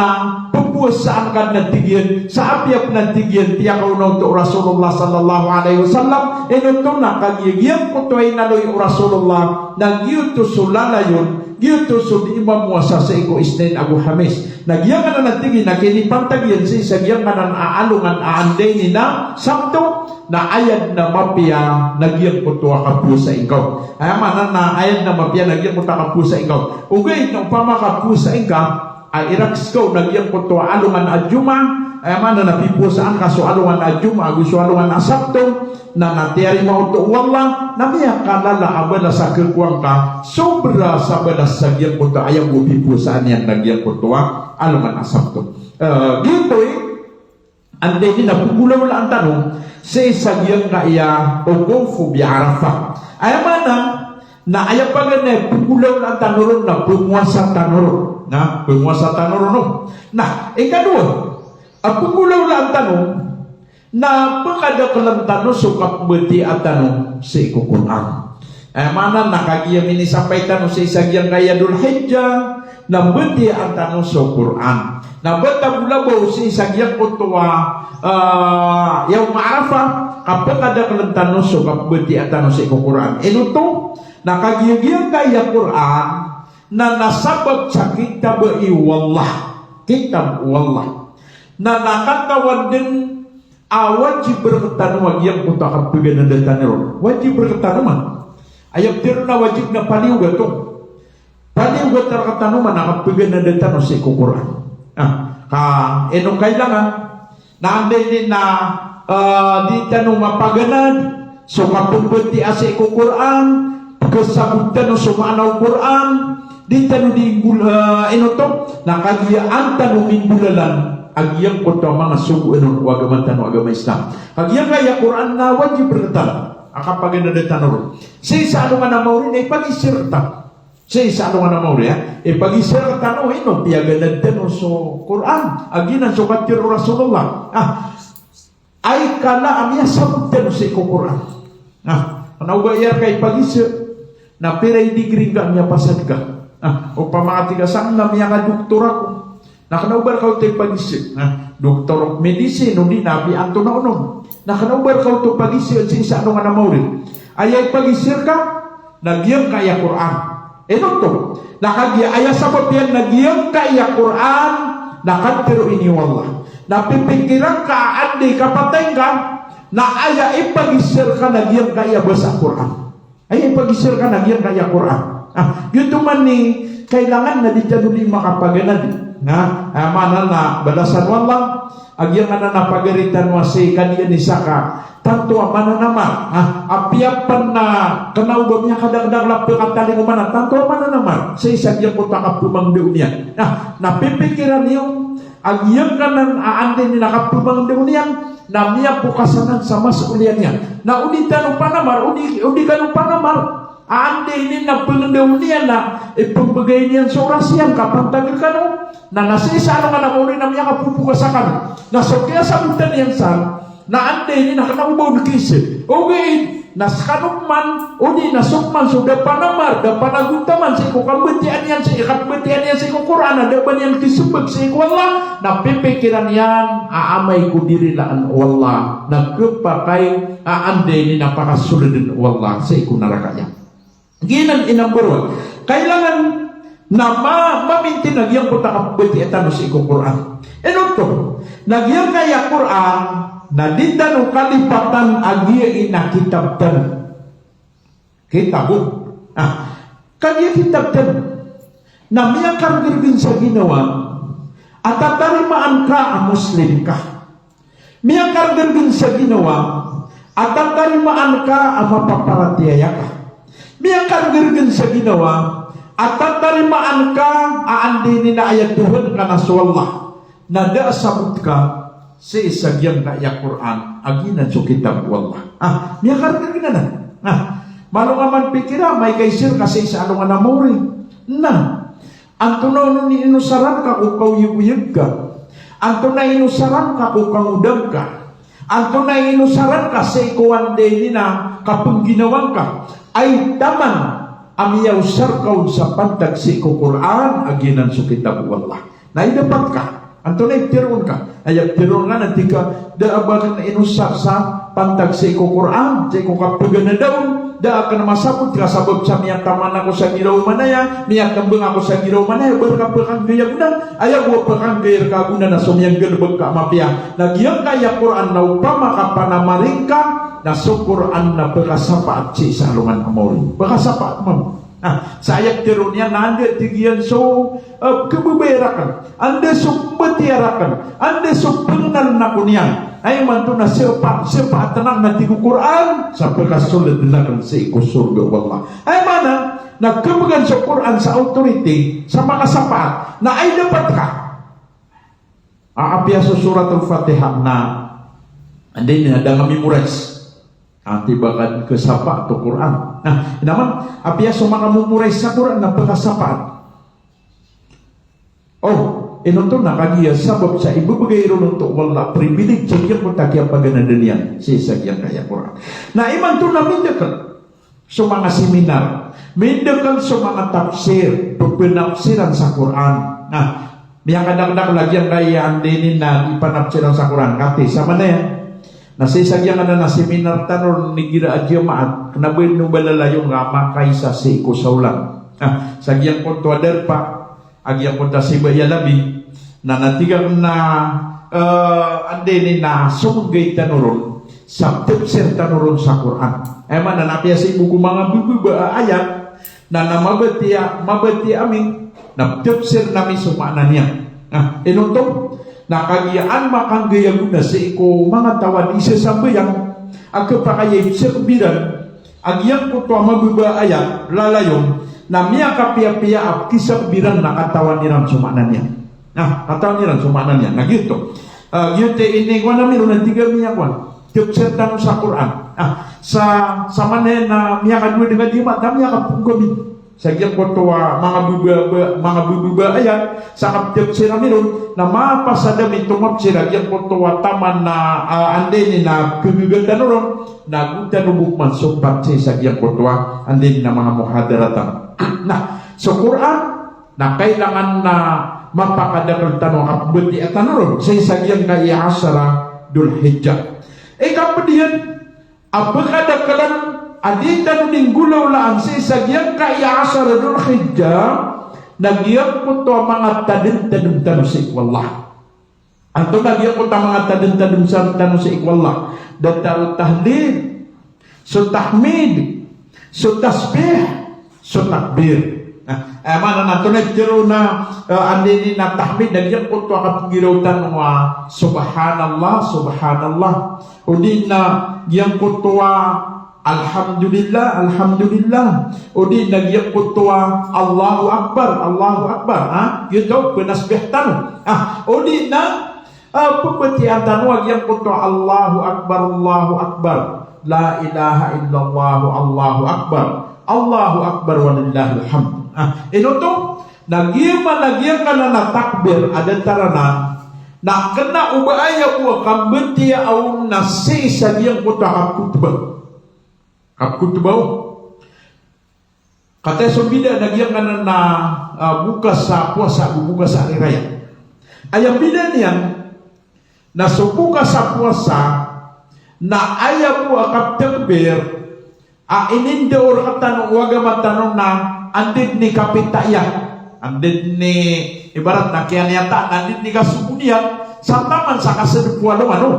[SPEAKER 2] pupuas saan kan natigyan sa apiap natigyan tiya kauno to Rasulullah sallallahu alaihi wasallam eno na kagiyang ko to ay naloy Rasulullah nang yuto sulalayon yuto sud imam muasa sa iko isnin agu hamis nagyang na natigyan na kinipantagyan sa isagyang kanan aalungan aanday ni na sabto na ayad na mapia nagyang ko to akapu sa ikaw ay manan na ayad na mapia nagyang ko to akapu sa ikaw ugay nang pamakapu sa ikaw ay iraks ko nagyang ko to alungan adjuma ay mana napipusaan kaso alungan adjuma gusto alungan asabto na natiyari mo to wala namiya kalala abala sa kekuang ka sobra sa balas sa gyang ko to ayang upipusaan yan nagyang ko to alungan asabto dito ande ni napugulaw lang ang tanong sa isagyang kaya ukofu bi Arafah ay mana na ayaw pa ganyan pugulaw lang tanong na pumuasa tanong na penguasa tanong no. Nah, ikadua, pugulaw lang tanong na pagkadakalang tanong sukap beti at tanong sa ikukunan. Mana nakagiyam ini sampai tanong sa isagyang kaya Dulhijjah na beti at tanong sa Quran. Na betabulabaw sa isagyang kutuwa yaw Arafah kapag kadakalang tanong sukap beti at tanong sa ikukunan. Inuto, nakagiyam kaya Quran na nasabab sa kitab wallah kitab wallah na nakatawan din wajib berketanumag yang kutakan pagana datanero wajib berketanuman ayam tiro na wajib na paliuga to paliuga terketanuman nakapagana datano sa Quran ka enong kailangan na anday din na di tanong mapaganan so kapag beti sa Quran kesabutan sumanaw Quran di tanu di enoto nakagiaan tanu minggulalan agiyang ko to mga sugo enon agama tanu agama Islam agiyang kaya Quran na wajib berketan akapag nadetano si sa ano nga na maurin ay pagisirta si sa ano nga na maurin ay pagisirta no ino piyaga nadetano so Quran aginan so katir Rasulullah ay kala amya sabot tanu si Quran naubayar kay pagisir na piray degree ka niya pasad ka o pamatigasan na miya nga doktora ko nakanaubar ka ito pagisip doktor of medicine o di nabi anto na unom nakanaubar ka ito pagisip at isa ano nga na maurin ayay pagisir ka nagyang kaya Quran to nakagya ayay sabot yan nagyang kaya Quran nakantiro ini wallah napipikiran ka andi kapatay ka na ayay pagisir ka nagyang kaya basa Quran ayay pagisir ka nagyang kaya Quran yun man ni kailangan na di dyan ulit makapaganad na mana na balasan walang agyang na napagaritan mo si kaniya ni Saka tanto mana naman apiapan na kanaubam niya kadagdag lapi katali mo man tanto mana naman sa isang yung putakapumang doon niya napipikiran niyo agyang kanan aande ni nakapumang doon niya na niya pukasanan sa mas ulian niya na ulitan o panamar udi ka panamar ande ini na pengendaw niya na ipagbagay niyan sa orasyan kapag tagal ka no na nasisa ano nga na muli na niya kapupukasakan na so kaya sabutan niyan sa na ande ini nakanaubaw na kisip okay naskanukman o di nasukman so da panamar da panagutaman sa ikukambetian yan sa ikatbetian yan sa ikukuran na da ba niyan kisubag sa ikwala na pipikiran yan aamay ko diri laan wala nagkapakay ande ini napakasulidin wala sa ikunarakanya ginan inamburwa kailangan na maminti nagyang puta kapabati etano sa ikong Quran to nagyang kaya Quran na dindano kalipatan agya ina kitabtan kitabu kaya kitabtan na miya kargirgin sa ginawa at tatarimaan ka ang Muslim ka miya kargirgin sa ginawa at tatarimaan ka ang mapaparatiyaya ka miya kargirgin sa ginawa at tatarimaan ka aandi ni na ayat Tuhan ka na swallah na da sabut ka sa isagyang kaya Quran aginan so kitab wallah miya kargirgin na malo nga man pikira may kaisir kasi sa ano nga namuri na anto na ni inusaran ka kung kauyug-uyug ka anto na inusaran ka kung kangudang ka anto na inusaran ka sa ikuwan din na kapag ginawang ka ay taman amiyaw sarkaw sa pantag si Quran aginan sa kitab wallah na idapat ka Antonay tiron ka. Ayap tiron nga nanti ka daaban inusak sa pantag sa iko Quran, sa iko kapugan na daon, da ka na masabot ka sabab sa miyang taman ako sa giraw manaya, miyang kambang ako sa giraw manaya, berkapakang gaya guna, ayaw mo pakang gaya ka guna na sumiyang ganabag ka mapia. Nagyang kaya Quran na upama ka panamaring ka, na so Quran na bakasapaat si sa alungan amori. Bakasapaat mo. Sa ayat tiron niya, nanda tigiyan so kebeberakan, anda so betiarakan, anda so pengenal na kunyan. Ay man to na sepa tenang na tigu Quran sampai kasulad dinakan sa iko surga wallah. Ay mana nagkebagan sa Quran sa authority sa makasapaat na ay dapat ka. Aapya sa surat al-Fatihah na andin na da memorize. Tibakan kesapa atau Quran. Nah, naman apia so makamumurais sa Quran na pagkasapaat. Oh, inunto na kaniya sabab sa ibubagay ron untuk wala privilege yang mo takyang paganadanian sa isagyang kaya Quran. Na iman to na mindakan so mga seminar, mindakan so mga tafsir, penafsiran sa Quran. Nah, yang kadang-kadang lagi yang kaya andinin na ipanafsiran sa Quran kati sama na yan. Nasa isagyang na seminar tanon ni gira jemaat kenabain nubalalayo nga makaisa si iko saulang. Sagyang ko to adar pa agyang ko ta si baya labi na natigang na andeni na sumugay tanuron sa tafsir tanuron sa Quran. Mana napya si buku mga buku ayat na mabati amin na tafsir nami sumana niya. Inuntok nakagiyaan makanggaya guna sa iko mga tawan isa sambayang agkapakayay serbiran agyang ko to mababaaya lalayon na miya kapia-pia ap kisang biran nakatawan nilang sumanan niya. Katawan nilang sumanan niya. Gitu. Yute ini ko na meron na tiga miya ko. Tiyopsertan sa Quran. Sa manen na miya kadua dengan jimat na miya kapunggabi. Sagyang ko to mga bububa ayat sa kaptip sira meron na mapasadami tumapsira gyang ko to taman na andeni na kuguganda noron na gutanubuk man sumpat sa gyang ko to andeni na mga muhadaratan. Nah, so Quran na kailangan na mapakadakal tanong kapbuti at noron sa sagyang kaya asara Dhul Hijjah. Kemudian apakadakalan aditan ning gulaw laan sa isagyang kaya asara Dhul Hijjah nagyang ko to mga tadin-tadin sa ikwallah. Anto nagyang ko to mga tadin-tadin sa ikwallah. Datal tahlil, so tahmid, so tasbih, so takbir. Mana nato na tiro na andini na tahmid nagyang ko to kapagirautan wa subhanallah, subhanallah. Udin na gyang ko to Alhamdulillah, Alhamdulillah. Udi nagyak kutwa Allahu Akbar, Allahu Akbar. Gitu penasbih tanu. Udi na pembetian tanu yang kutwa Allahu Akbar, Allahu Akbar. La ilaha illallah, Allahu Akbar. Allahu Akbar walillahil hamd. Inoto nagyang kana na takbir ada tarana na kena ubaya ko kambetia au nasi sagyang kutwa khutbah. Khutbah kata sumbida nagyang kana na buka sa puasa buka sa hari raya. Ayam bidan yang na subuka sa puasa na ayaw mo akap takbir ininda or katanong waga matanong na andid ni kapitayan andid ni ibarat na kianyata andid ni kasubunian sa taman sa kasadpualo ano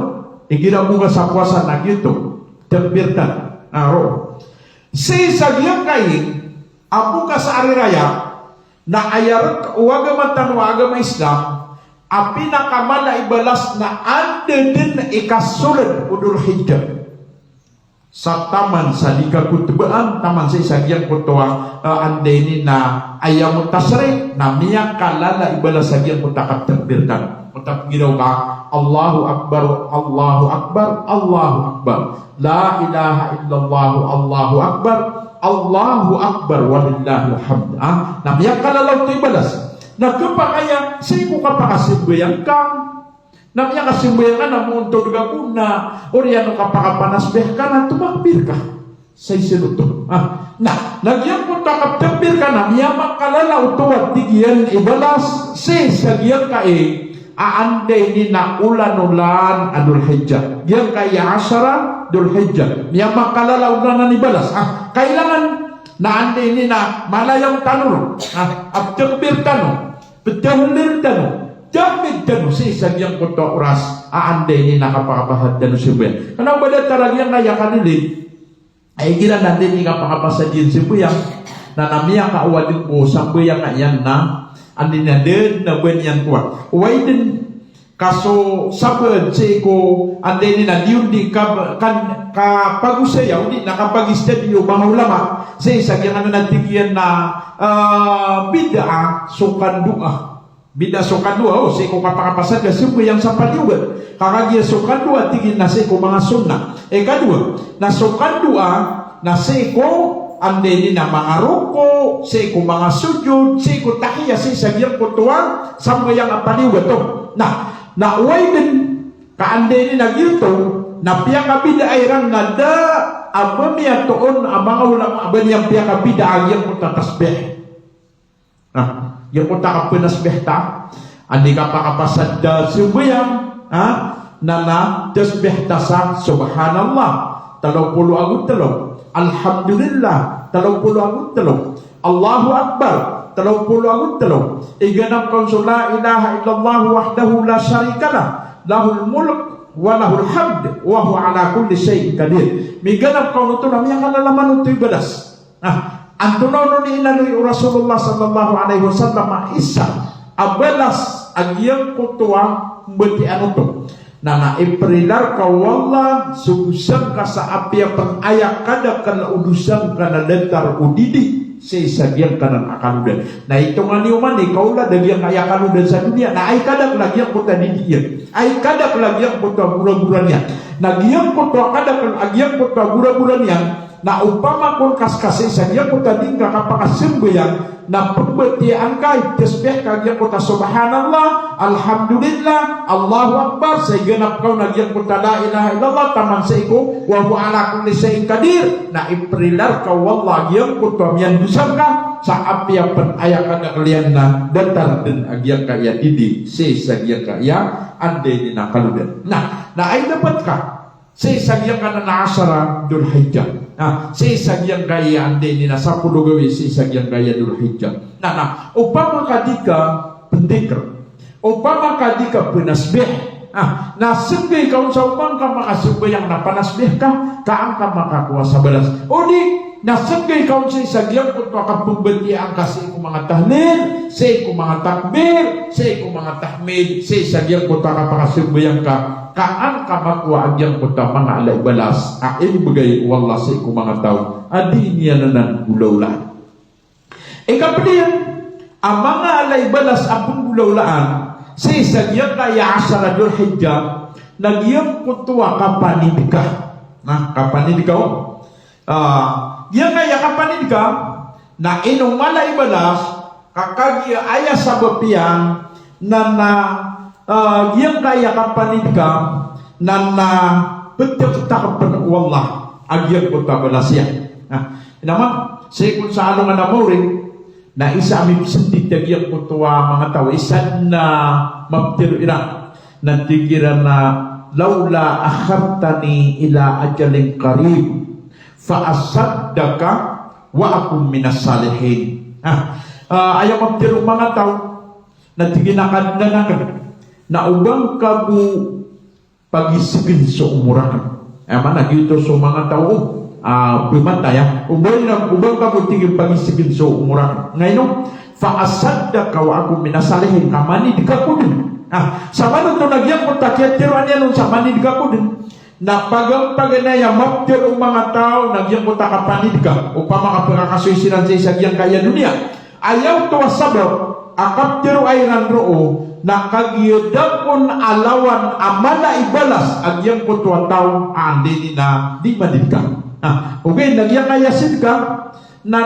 [SPEAKER 2] igira buka sa puasa na gitu takbir tan si sagyang kain abu ka sa ari raya na ayar wagamatan wa agama Islam api nakamala ibalas na ande din ikasulad Dhul Hijjah sa taman sa dikakutbaan taman sa sagyang kutuwa ande ni na ayam tasrik na miyak kalala ibalas sagyang kutakap takbirkan utak giraw ka Allahu Akbar, Allahu Akbar, Allahu Akbar. La ilaha illallah, Allahu Akbar, Allahu Akbar walillahil hamd. Namiyak kalalaw to ibalas. Nagkapakaya sigo ka pakasibayang kang. Namiyak kasibayang ka na muntod ka kuna. Oriano ka pakapanasbeh ka na tumakbir ka. Sa isinuto. Nagyang mo takap-takbir ka na miyamak kalalaw to at tigiyan ibalas. Si sagyang ka aande ni na ulan-ulan adul hijjah yang kaya asyara dul hijjah yang makalala ulan ibalas kailangan na ande ni na malayang tanur abterbir tanu betahlir tanu jamid tanu si sagyang koto oras aande ni nakapakapahat tanu sibuyan kanang bada talagyang kaya kanili ay gira nande ni kapakapasadin sibuyang na namiyang kauwadin po sambuyang ayan na andi na din na buwan yan kuwa. Uway din kaso sabad si ko andi ni na diyon di kapagusayaw di nakapag-istad yung mga ulama sa isang yung natigyan na bida sukandua. Bida sukandua si ko kapakapasad kasi po yung sa paliwad. Kakagya sukandua tigin na si ko mga sunna. Kadua na sukandua na si ko ande ni na mga ruko, si ko mga sujud, si ko tahiya, si sagyang ko tuwang, sambayang apaliwat to. Na uway din, kaande ni na gito, na piyakabida ay rang nada, abamiya toon, mga ulang abaniyang piyakabida, agyang ko tatasbeh. Yung ko takapinasbeh ta, andi ka pakapasad da subayang, na tasbeh ta sa subhanallah, 30 agut talong. Alhamdulillah 30 agut talong. Allahu Akbar 30 agut talong. Iganap kau la ilaha illallah wahdahu la syarikalah lahul mulk wa lahul hamd wa huwa ala kulli syai'in qadir. Miganap kau nuto namanya kalalaman utoy balas. Antunono ni inaloy Rasulullah sallallahu alaihi wasallam isa abalas agyang kutuwa mbeti anuto. Nana iprilar kawalla sugusan ka sa apya pengayak kada kana udusan kana lentar udidi si sagyang kanan akaludan. Na hitungan ni umani kaulah dagyang ayak kaludan sa dunia. Na ay kadak lagyang puta didiyan. Ay kadak lagyang puta gura-guranya. Nagyang puta kadak lagyang puta gura-guranya. Na upama kun kas-kasi sagyang puta dingga kapakasimbayang na perbetian kay tasbih kagyang puta subhanallah alhamdulillah Allahu Akbar sayganap kau nagyang puta la ilaha illallah taman sa iko wa huwa ala kulli syai'in qadir na iprilar kau wallah gyang puta mian dusan ka sa apya pen ayak kada kalian na datar den agyang kaya didi si sagyang kaya ande ni nakaludan na ay dapat ka si sagyang kana na asara dul hijjah. Si sagyang gaya ande ni na 10 gawi si sagyang gaya dul hijjah. Upama kadika pendekar, upama kadika penasbih. Na sembih kau sa upang ka makasembih yang napanasbih ka, kaang ka makakuasa balas. Odi na sembih kau si sagyang kung ka pembeti ang kasi ko mga tahlil, si ko mga takbir, si ko mga tahmid, si sagyang kung ka makasembih ka. Kaan kamakwa agyang puta mga alay balas ain bagay wallah sa iku mga tao adi niya nanan ulawlaan kapadiyan ang mga alay balas apong ulawlaan si sagyang kaya asara dul hijjah nagyang kutuwa kapanid ka kapanid ka yang kaya kapanid ka na inong malay balas kakagya aya sa bapian na yang kaya kapanid ka na betul tak wallah agyang kota balasya. Naman say kung sa along na moring na isa mi sentit agyang kutuwa mga tao isan na mabtiro ira nantigiran na laula akhartani ila ajalin qarib fa asaddaka wa akum minas salihin. Ayaw mabtiro mga tao nantiginakan na ubang kabu pagisipin sa umurakan. Mana gitu so mga tao bimanta ya. Ubang kabu tigil pagisipin sa umurakan. Ngayon, faasadda ka wa ako minasalihin kamani di kakudin. Sama nung nagyang kontakyat tiruan yan nung samani di kakudin. Na pagang-pagan na yung maptir mga tao nagyang kontakapani di ka upama kapagkakasuisinan sa isagyang kaya dunia. Ayaw tuwa sabab akap tiru ayran roo na kagyodakon alawan amana ibalas agyang kutuan tao andi na di madidka. Okay, nagyang ayasid ka na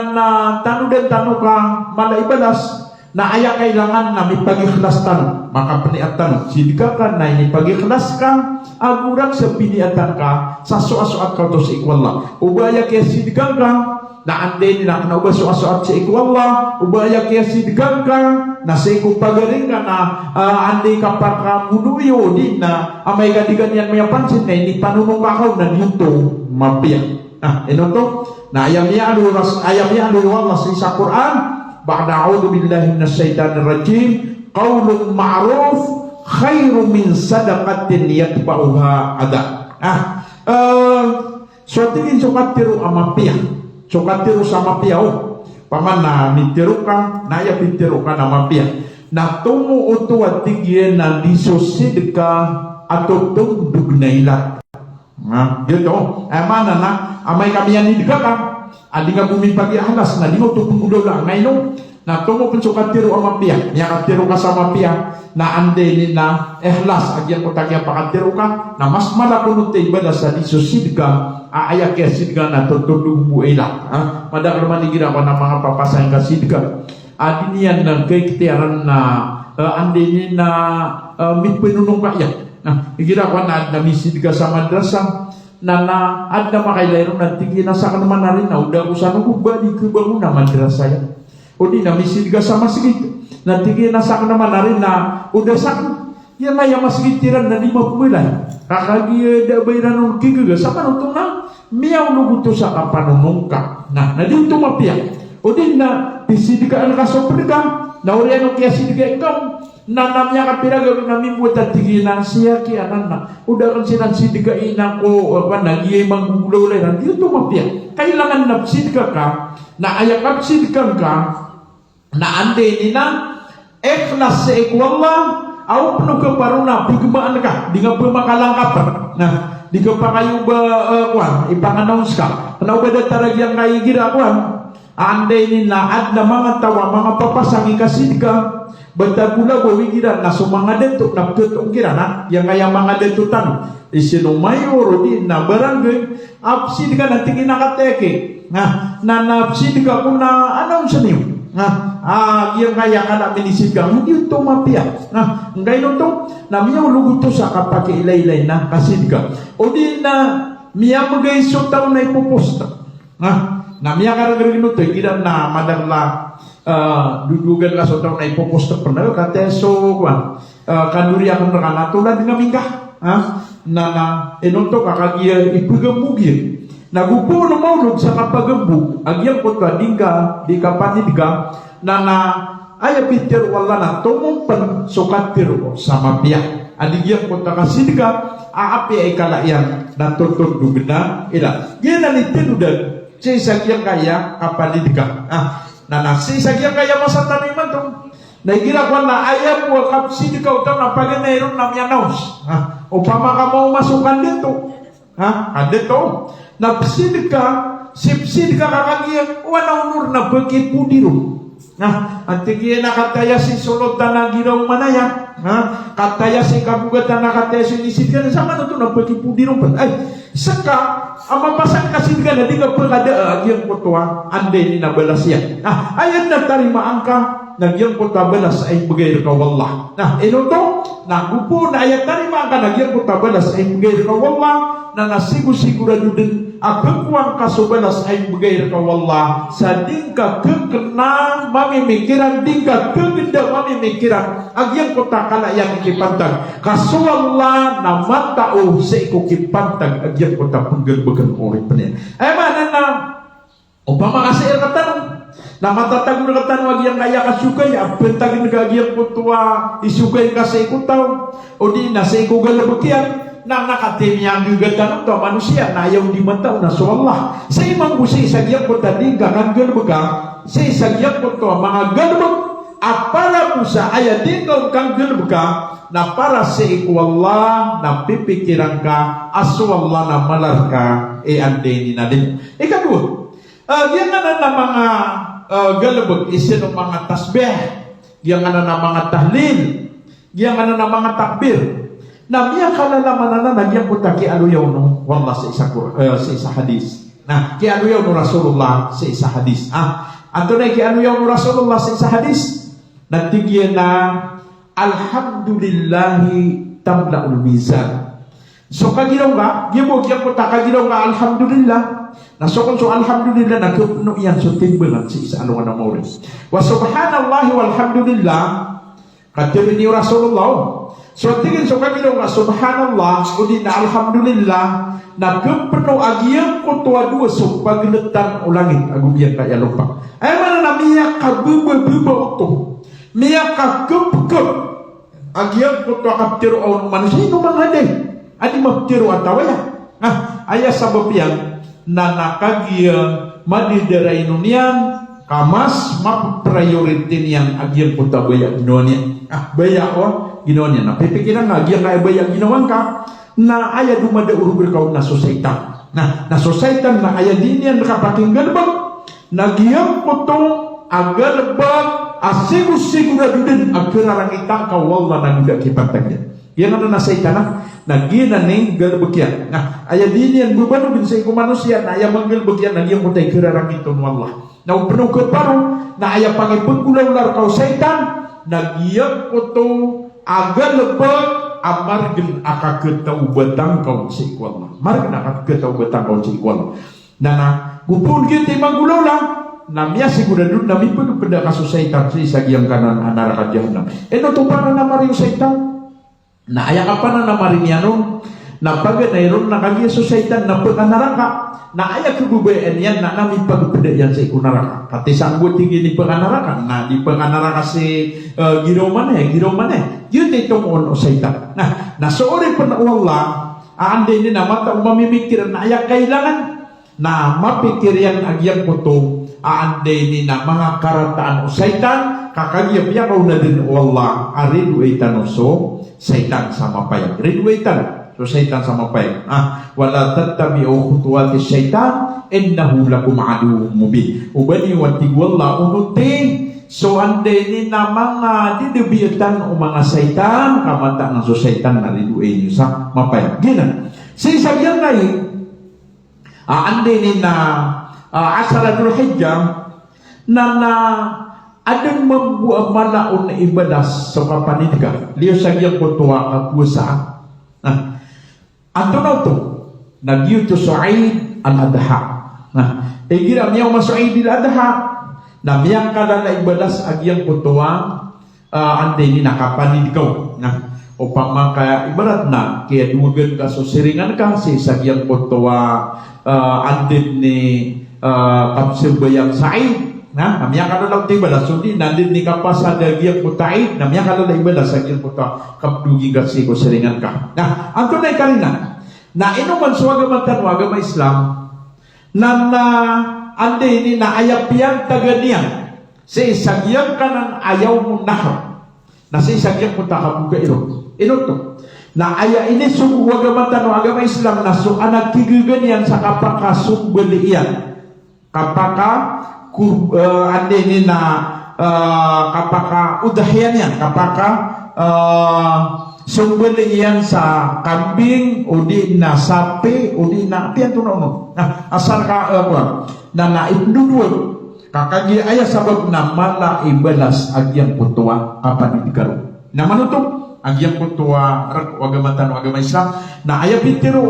[SPEAKER 2] tanu den tanu ka mala ibalas na aya kailangan na may pagikhlas tanu maka peniatan sidika ka na ini pagikhlas ka agurak sa piniatan ka sa suat-suat ka to sa ikwalla ubaya kaya sidika ka na ande ni na uba soat sa iku Allah ubaya kaya sidgan ka na sa iku pagaring ka na ande ka pakamunuyo din na amay kadigan yan may pansin na ini panunong kakaw na dito mapiyak. Ino to na ayam ya alu Allah sa Quran ba'da a'udzu billahi minasyaitonir rajim qaulun ma'ruf khairu min sadaqatin yatba'uha ada. Suatingin sukatiru amapiya. Sukatiru sama piya pamana nitiru ka na ya pitiru ka na mapiya. Na tumu utu watigye na disosidka atau tundug na ilat. Gitu. Mana na amay kami yan hindi ka adi nga bumipagi alas na di mo tupong udola ngayon na tumo pun sukatiru amapiya. Niya katiru ka sa mapiya na ande ni na ikhlas agyan ko tagya pakatiru ka na mas malakunod tayo ibadah sa disosidka ayak ya sidga na tutulung buela pada rumah digira na mga papasang ka sidga adinian na kektiaran na andini na mitpinunong kaya digira ko na adna misidga sa madrasah na adna makailayro na tingin na sa kanuman na rin na udah usan ko balik ke bangunan madrasah ya o di na misidga sa masjid na tingin na sa kanuman na rin na udah sa yan na yung masjid tiran na 5 bulan kakagi da bayaran ng gigaga sama nung na miyaw luguto sa kapanunong ka na dito mapiyak o din na pisidika ang kasoprika na uriyan ng kaya sidika ikaw na namya kapiraga na mimbuat at tigilan siya kaya na udah kan sinan sidika ina ko nagiyay manggulay na dito mapiyak kailangan na sidika ka na ayakap sidika ka na ande ni na ikhlas sa ikwallah aw penuh ke paruna bigmaan ka di nga pemakalangkapan nah di ka pa kayo ba kwan ipangannounce ka na ba datarag yang kay gira kwan ande ni na adna mga tawa mga papasangi kasid ka batagula bawi gira na sumanga dento na tutong gira na yang kaya mga dentutan isino mayor di na barangay apsid ka na tingin nakateke na napsid ka kung na announce niyo yang kaya ka na minisid ka hindi ito mapiyak ngayon to na miyaw luguto sa kapag ilaylay na kasid ka o di na miyaw mag-iso taon na ipoposta na miyaw karagagin ito kira na madagla dudugan ka so taon na ipoposta pernah kateso kanduri akong nakanatulad nga mingga na inunto kakagya ipagamugin nagupo na maulog sa kapagambug agyang kutwa dingga di kapanid ka na aya pitir wala na tumumpan sukatir sa mapiya adigyan kutwa kasid ka aapi ay kalayan na tutundog na ila yan na nitinudan sa isagyang kaya kapanid ka na sa isagyang kaya masataniman tong nagira ko na aya po kapsid ka utaw na paganayron na miyanaws upama ka mo masukan dito dito napsid ka sipsid ka kakagiyang wala unur na bagi pudiro antigyan na kataya si sulod na giraw manaya kataya si kabugatan na kataya si nisid ka na sama na ito na bagi pudiro ay saka ang mapasan kasid ka na di ka pagkada agyang kutuwa ande ni nabalas yan ayan na tarimaan ka nagyang kutabalas ay bagay ka wallah ino to nagupo na ayat tarimaan ka nagyang kutabalas ay bagay ka wallah na nasigur-sigurado din agagwang kasubalas ay bagay ka wallah sa din ka kekena mamimikiran din ka kegenda mamimikiran agyang kota kalayang ikipantag kasuwallah na matao sa ikukipantag agyang kota penggelbagan orang penian mana na upama kasir katan na matatagur katan wag yang kaya kasukay bentagin gagyang kutua isukay kasi ikutaw o di na sa ikugalabagyan na nakatim yang gugatan to manusia na ayaw di mataw na so Allah sa imang busi sa giyang ko tadi gangan galbaga sa giyang ko to mga galbag at para po sa ayatin ko kang galbaga na para sa iku Allah na pipikiran ka aso Allah na malar ka ande ni na din ikadua yan na mga galbag isin ng mga tasbih yan na mga tahlil yan na mga takbir na miya kalalaman na nagyang puta ki aluyaw no wallah sa isa hadis na ki aluyaw no Rasulullah sa isa hadis anto na ki aluyaw no Rasulullah sa isa hadis natigyan na alhamdulillahi tamla'ul mizan So kagiraw nga, gibog yan ko ta kagiraw nga alhamdulillah. Na so kung so alhamdulillah nagpuno yan so timbalan si isa ano nga na mo rin. Wa subhanallahi walhamdulillah katiri ni Rasulullah. So tingin so kagiraw nga subhanallah udi na alhamdulillah nagpuno agiyang ko tuwa dua so pagletan ulangin agubyan kaya lupa. Ay mana na miyak ka buba uto. Miyak ka kup agiyang ko tuwa kaptiro o manusia ino mga de. Adi maptiro atawaya. Ayah sabab yang na nakagiya madidiray nunian kamas map priority niyan agyan puta baya ginonya. Baya o ginonya. Napipikiran nga agyan nga baya ginawan ka na ayah dumada urubir kau na sosaitan. Na sosaitan na ayah din yan nakapakinggan ba? Nagyang putong agar ba asigur-sigurado din agkararang itang kawala na nila kipatagyan. Yan ano na saitana naginaning galbagyan. Aya din yan bubano bin sa manusia na aya manggalbagyan nagyang putay kirarang iton wallah. Na upuno ko paro na aya pangipagkular kau saitan nagyang puto agal lebag amargen akaketau batang kau si wallah. Margen akaketau batang kau si wallah. Na gupun kita manggulaw lang namanya sigurado nami pagpenda kasus saitan si sagiang kanan anara jahannam. Eno to para na mariu saitan. Na aya ka pa na marinianon na paganayron na kagya so saitan na pagkanaraka na aya kebubayan yan na nami pagpenda yan sa ikunaraka. Kati sanggup tinggi ni pagkanaraka na di pagkanaraka si giroman yun itong ono saitan. Nah nasoore pa na Allah aanday ni na mata mamimikiran na aya kailangan na mapikir yan agyang puto aanday ni na mga karataan o saitan kakagya piya kau na din Allah ariduitan so saitan sama payag riduitan so saitan sama payag wala tattabi'u khutuwati syaitan innahu lakum aduwwun mubin ubani wati walla unuti so anday ni na mga didebiatan o mga saitan kamata ng so saitan na riduin sa mapayag gina si sagyan na anday ni na Asaladul Hijjah na adang membuat malaon na ibadah sa kapanitika liyo sagyang kutuwa kapuasaan ato na ito nagyo to Su'aid al-Adha igiram niya Su'aid al-Adha na miyang kada na ibadah sa agyang kutuwa anday ni nakapanitikaw upang maka ibarat na kaya duwagan ka so siringan ka si sagyang kutuwa andin ni kapsil bayang Sa'id namanya kalau lang ibadah sundi nandin ni kapasa dagiyang putain namanya kalau lang ibadah sa agyang puta kapdugi kasi ko siringan ka anto na ikalina na inuman suwaga agama Islam na ande ni na ayapian taganian sa isagyang kanan ayaw mo nahar na sa isagyang puta kabuga ino to na aya ini suwaga agama Islam na so anak kigiganian sa kapakasumbalian kapaka ande ni na kapaka udahyan yan kapaka sumbalian sa kambing udi na sapi udi na pian tuno asal ka na naindudul kakagi aya sabab na mala ibalas agyang putua kapan digaro na manutok agyang putua agama Islam na aya pitiro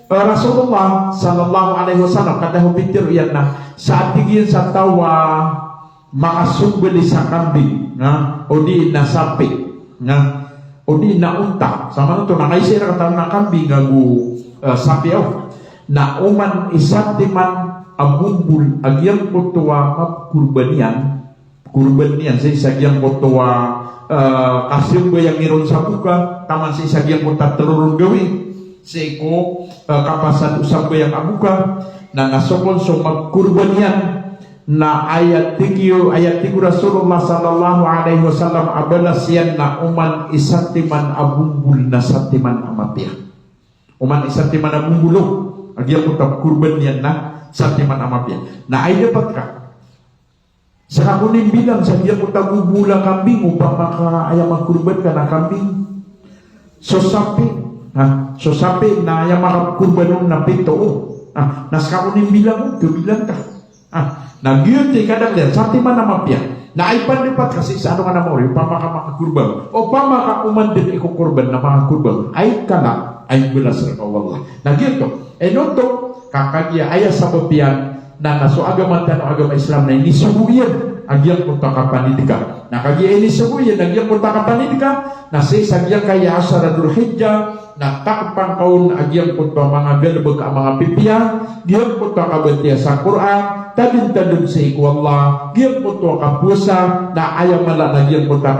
[SPEAKER 2] Rasulullah sallallahu alaihi wasallam kata hubitir yan na saat tigil sa tawa makasumbali sa kambing o di na sapi o di na unta sama nito nakaisira kata na kambing gagu sapi na uman isatiman abumbul agyang kutuwa kurban sa isagyang kutuwa kasim bayang iron sa buka taman sa isagyang kuta telurun gawin seko kapasan usap yang abuka na nasokon so magkurban yan na ayat tigiyo Rasulullah sallallahu alaihi wasallam abalas yan na uman isatiman abumbul na satiman amatiya uman isatiman abumbulo agyan utap kurban yan na satiman amatiya na ay dapat ka sa kakunin bilang sa diyan utap bubula kambing upang maka ayam magkurban ka na kambing so sapi so sapi na yang makakurbanon na pito naskakunin bilang bilang ka nagyuti kadang lihat sati mana mapya na ipan lipat kasi sa ano ka na mo pamaka makakurban o pamaka umandin iko kurban na makakurban ay kana ay belas rakaw wallah. Nah gitu. Noto kakagya ayah sababian na naso agama tano agama Islam na ini subuyan agyang punta kapanidika. Nah kagya ini subuyan agyang punta kapanidika. Na sa isagyang kaya asaradul hijjah na takpang kaun agyang punta mga galbag ang mga pipiya. Giyang punta kabatiya sa Quran. Tadin-tadin sa ikwallah. Giyang punta kapusa na ayaw mala na giyang punta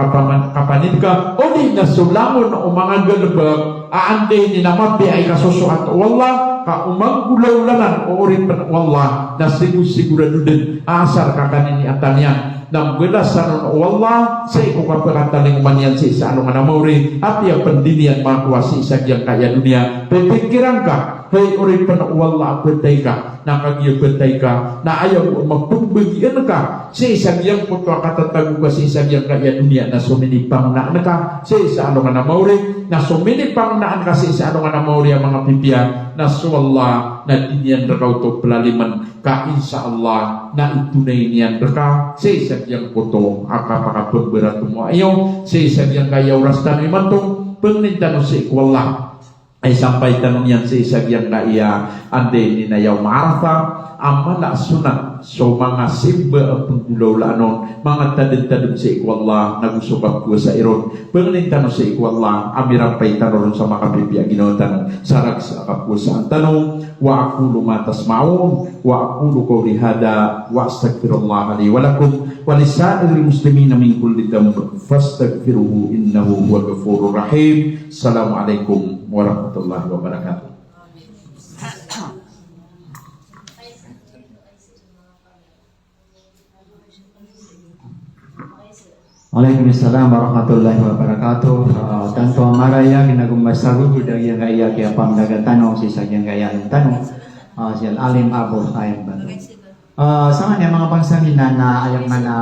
[SPEAKER 2] kapanidika. O di na sulamon o mga galbag aantay ni namapi ay kasusuat wallah ka umang gulaw-lanan o urin pa wallah na sigurado din asar kakanini atanya nang belasan wallah sa ikukapagataling umanyan sa isa anong anamuri at yung pendinian makuha sa isa yang kaya dunia pipikiran ka hey urin pa wallah betay ka nakagiyag betay ka na ayaw magpagbagian ka sa isang yang puto katatago ka sa isang yang kaya dunia na suminipang na ka sa isa anong anamuri na suminipang naan ka sa isa anong anamuri ang mga pipiya na suwallah na dinian rakaw to pelaliman ka insya Allah na itunay niyan raka sa isang yang puto akapakapag berat mo ayaw sa isang yang kaya oras tanong imantong pagnintanong sa ikwallah ay sampai tanong yan sa isang yang kaya ande ni na yaw maarafa amala sunat so mga simba ang penggulaw lanon mga tadin-tadin sa ikwallah nagusukap ko sa iron pagnintanong sa ikwallah amirampay tanong sa makapipya ginawa tanong sarag sa kapusa ang tanong wa aqulu ma tasma'un wa aqulu qawli hada wa astaghfirullah li wa lakum wa lisa'iril muslimina min kulli dhanb fastaghfiruhu innahu huwal ghafurur rahim. Assalamualaikum warahmatullahi wabarakatuh.
[SPEAKER 1] Waalaikumsalam warahmatullahi wabarakatuh. Tanto amaraya ginagumbasaru dari yang kaya kaya pamdagatano si sagyang kaya ang tanong si alim abo ay ba. Sama niya mga pangsangina na ayang mana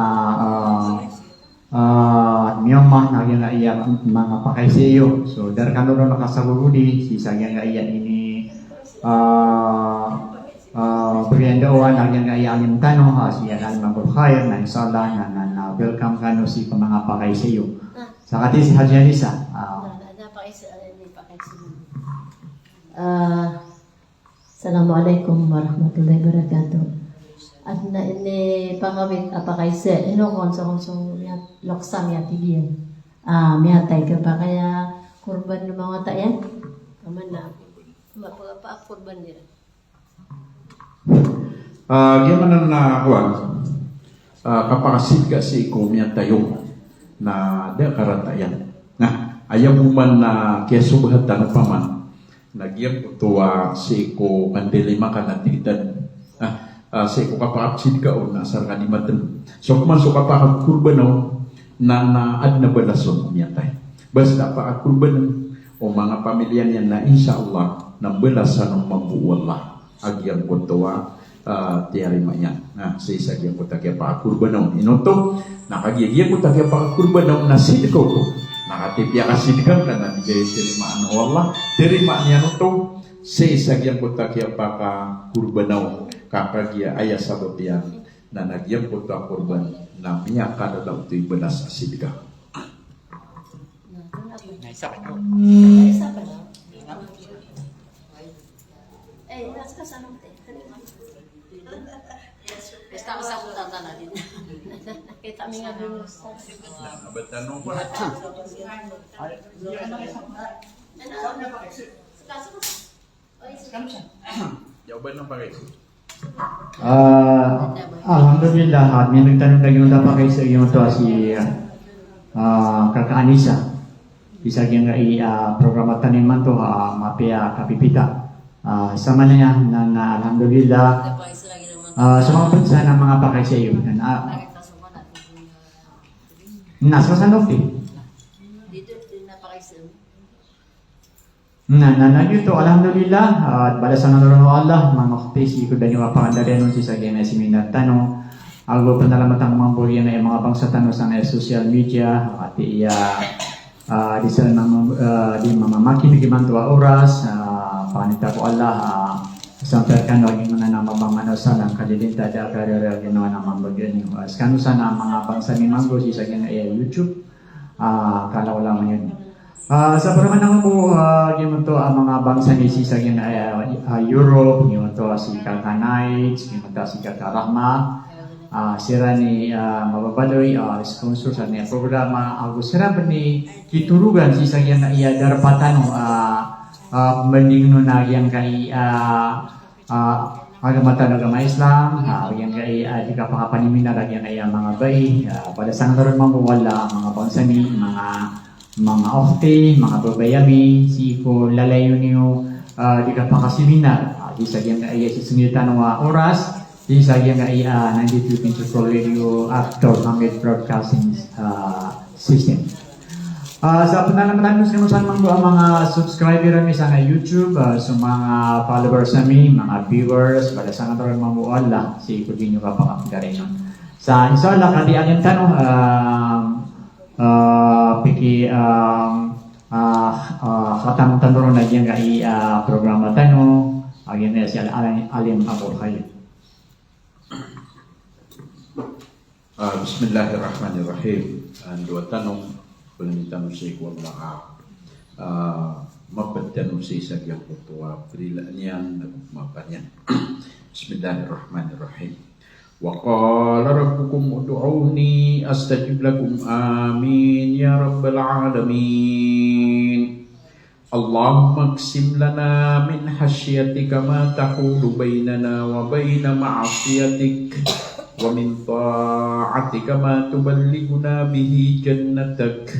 [SPEAKER 1] Myanmar na yang kaya mga pakayseyo. So dar kanuro nakasagurudi si sagyang kaya ini Pagyandawan ang yang kaya alim tanong si alim abo khair na insyaallah na welcome kano si mga pakay sa iyo. Sa kati si Haji Anissa.
[SPEAKER 3] Assalamualaikum warahmatullahi wabarakatuh. At na ini pangawit apakay sa inokon sa konsong loksam ya tigiyan. Miyatay ka pa kaya kurban ng mga tayan. Kaman na. Mapapa kurban nila.
[SPEAKER 2] Gimana na kuwan? Kapakasid ka si ikumya tayo na da karatayan. Nah, ayaw mo man na kesubhatan paman. Nagyang utuwa si iko mandilima ka natitan. Si iko kapakasid ka o nasar ka di matan. So kuman so kapakag kurbanaw na naad na balason umyatay. Basta pa kurban o mga pamilya niya na insyaAllah na balasan ng mabuwallah. Agyang utuwa tiari manya. Nah, sa isa gyang ko takya pa kurbanong inoto, nakagiyagya ko takya pa kurbanong nasid ko ko. Nakatipya kasidkam na nanigay tirimaan Allah, terima niya noto. Sa isa gyang ko takya pa ka kurbanong kakagya aya sababian na nagyang ko ta kurban na miya kada daw to'y balas asidka.
[SPEAKER 3] Isa pa lang. Nasa kasanong te. Basta sa kutata natin. Kita mi nga dun.
[SPEAKER 2] Nabatanong ko. Jawaban ng pag-isip.
[SPEAKER 1] Alhamdulillah at may nagtanong lagi ng dapat kayo sa iyo to si Kaka Anissa. Isa gyang programa taniman to mapia kapipita. Sama na yan na alhamdulillah sa mga bansa ng mga pakay sa iyo nasa sanok
[SPEAKER 3] Dito napakay sa
[SPEAKER 1] Nanagito, alhamdulillah, at balasan ng Allah, mga kapisi, ko dahil mapakandari nun si Sagyan na seminar tanong, algo pa nalamatang mga buhay na yung mga bangsa tanong sa social media, at di sa di mamamakin, di tuwa oras, panita ko Allah, sampai kan lagi mana nama bang sa ng kalilinta da karera ginawa ng mga bagyan niyo. Kanu sana mga bangsa ni Mango si Sagyan na YouTube, kalau lang yun. Sa permanang po, yung to mga bangsa ni Sisa yung Europe, yung to si Kakanites, yung to si Kakarahma, sira ni Mababaloy, sponsor sa niya programa, sira ba ni Kiturugan, Sisa yung darapatan, maligno na yung kay agamatan agama Islam, yang kay di ka pangapanimina yang kay mga bay, pada sang naron mamawala mga bangsa ni mga ofte, mga babayami, si ko lalayo niyo di ka pakasiminar. Di sa yang kay si sungitan ng oras, di sa yang kay nandito yung Circle Radio after Hamid Broadcasting System. Sa pananaman namin sa mga subscriber kami sa YouTube, sa mga followers kami, mga viewers, pada sa nga naroon mamuwala, si Kudinyo kapakapagarin. Sa inshallah, kadi ang tanong, piki katang tanong na dyan kay programa tanong, agyan na si Alim Abu Khayyim.
[SPEAKER 2] Bismillahirrahmanirrahim. Dua tanong palitan si kuang mga mapagtanong si sagyang kutuwa prilanian nagmapanyan. Bismillahirrahmanirrahim. Wa qala rabbukum ud'uni astajib lakum amin ya rabbal alamin. Allahumma qsim lana min hasyiatika ma tahulu bainana wa baina ma'asiyatik wa min ta'atika ma tuballighuna bihi jannatak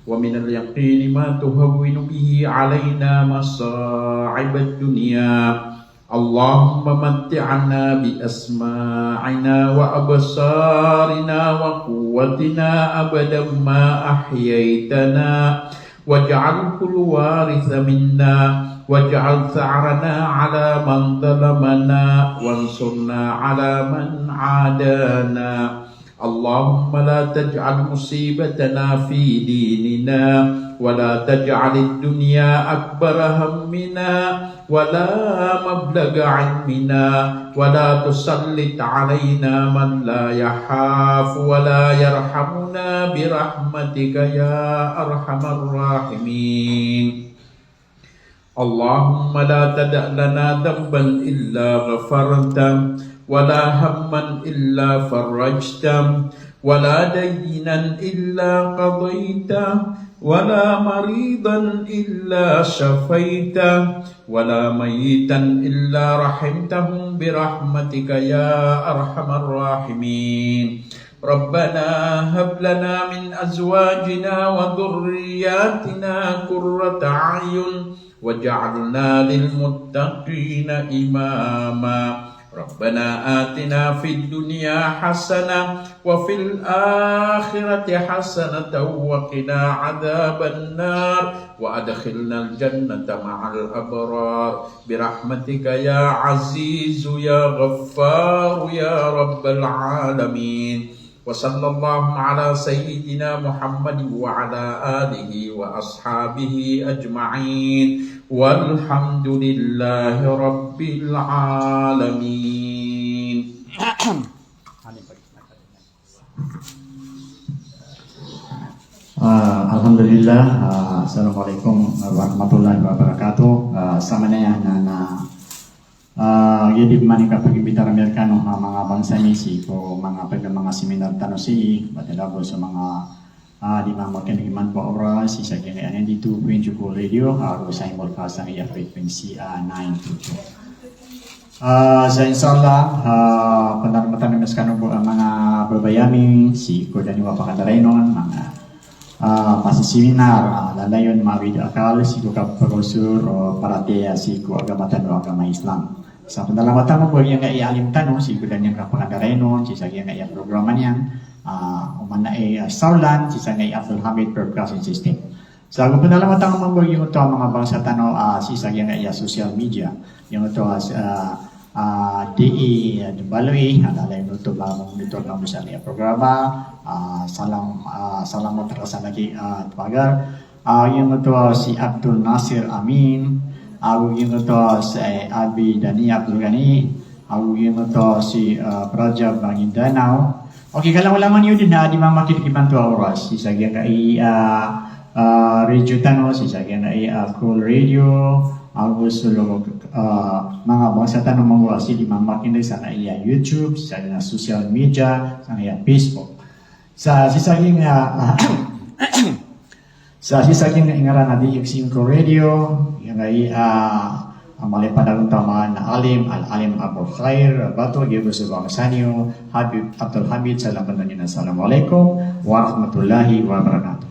[SPEAKER 2] wa min al-yaqini ma tuhawwinu bihi alaina masa'ib ad-dunya. Allahumma matti'na bi asma'ina wa absarina wa quwwatina abadan ma ahyaytana waj'alhu al-waritha minna waj'al tha'rana 'ala man zalamana wansurna 'ala man 'adana. Allahumma la taj'al musibatana fi dinina wa la taj'al ad-dunya akbara hammina wa la mablagha 'ilmina wa la tusallit 'alaina man la yakhafu wa la yarhamuna bi rahmatika ya arhamar rahimin. Allahumma la tada' lana dhanban illa ghafarta wa la hamman illa farajta wa la daynan illa qadayta wa la maridan illa shafaita wa la mayitan illa rahimtahum bi rahmatika ya arhamar rahimin. Rabbana hab lana min azwajina wa dhurriyyatina qurrata a'yun waj'alna lil muttaqina imama. Rabbana atina fid dunya hasanah wa fil akhirati hasanatan wa qina adzaban nar wa adkhilnal jannata ma'al abrar bi rahmatika ya azizu ya ghaffar ya rabbal alamin. Wa sallallahu ala sayyidina Muhammad wa ala alihi wa ashabihi ajma'in. Walhamdulillahi rabbil alamin.
[SPEAKER 1] Alhamdulillah. Assalamualaikum warahmatullahi wabarakatuh. Sama na yan na jadi manika pagibitara Amerikano mga bangsa misi ko mga seminar tanong si badalabo sa mga di mga makinigiman po oras si sa kaya yan dito Circle Radio harus sa imol ka sa iya frequency 922 sa inshallah penarmatan ng maskano po ang mga babayami si ko dani wapakadaraynon mga masiseminar lalayon mga video akal si ko kapagosur o paratea si ko agamatan o agama Islam. Sa pendalamatan mo po yung ialim tanong, si Gudan yung kapangadarenon, si Sagya nga iyang programa niyan, umana Saulan, si Sagya Abdul Hamid Broadcasting System. Sa pendalamatan mo po yung ito mga bangsa tanong, si Sagya nga iyang social media, yung ito DE Dubaloy, alala yung ito ba mong nito na mo sa iyang programa, salam mo terasa lagi tawagar, yung ito si Abdul Nasir Amin, aku yung ito si Abi Dani Abdul Ghani, aku yung ito si Praja Bangindanao. Okay, kalau laman yun din na di mamakikipan to oras. Isa kaya kay radio tano si sagyan ay Cool Radio agus sulong mga bangsa tanong mga sili mamakinig sa iya YouTube sa na social media sa iya Facebook sa sisaging sa sisaging ngaran na DX5 Radio yung ay amalay padang tamaan na Alim Abu Khair Bato Gibu Subang Sanyo Habib Abdul Hamid Assalamualaikum warahmatullahi wabarakatuh.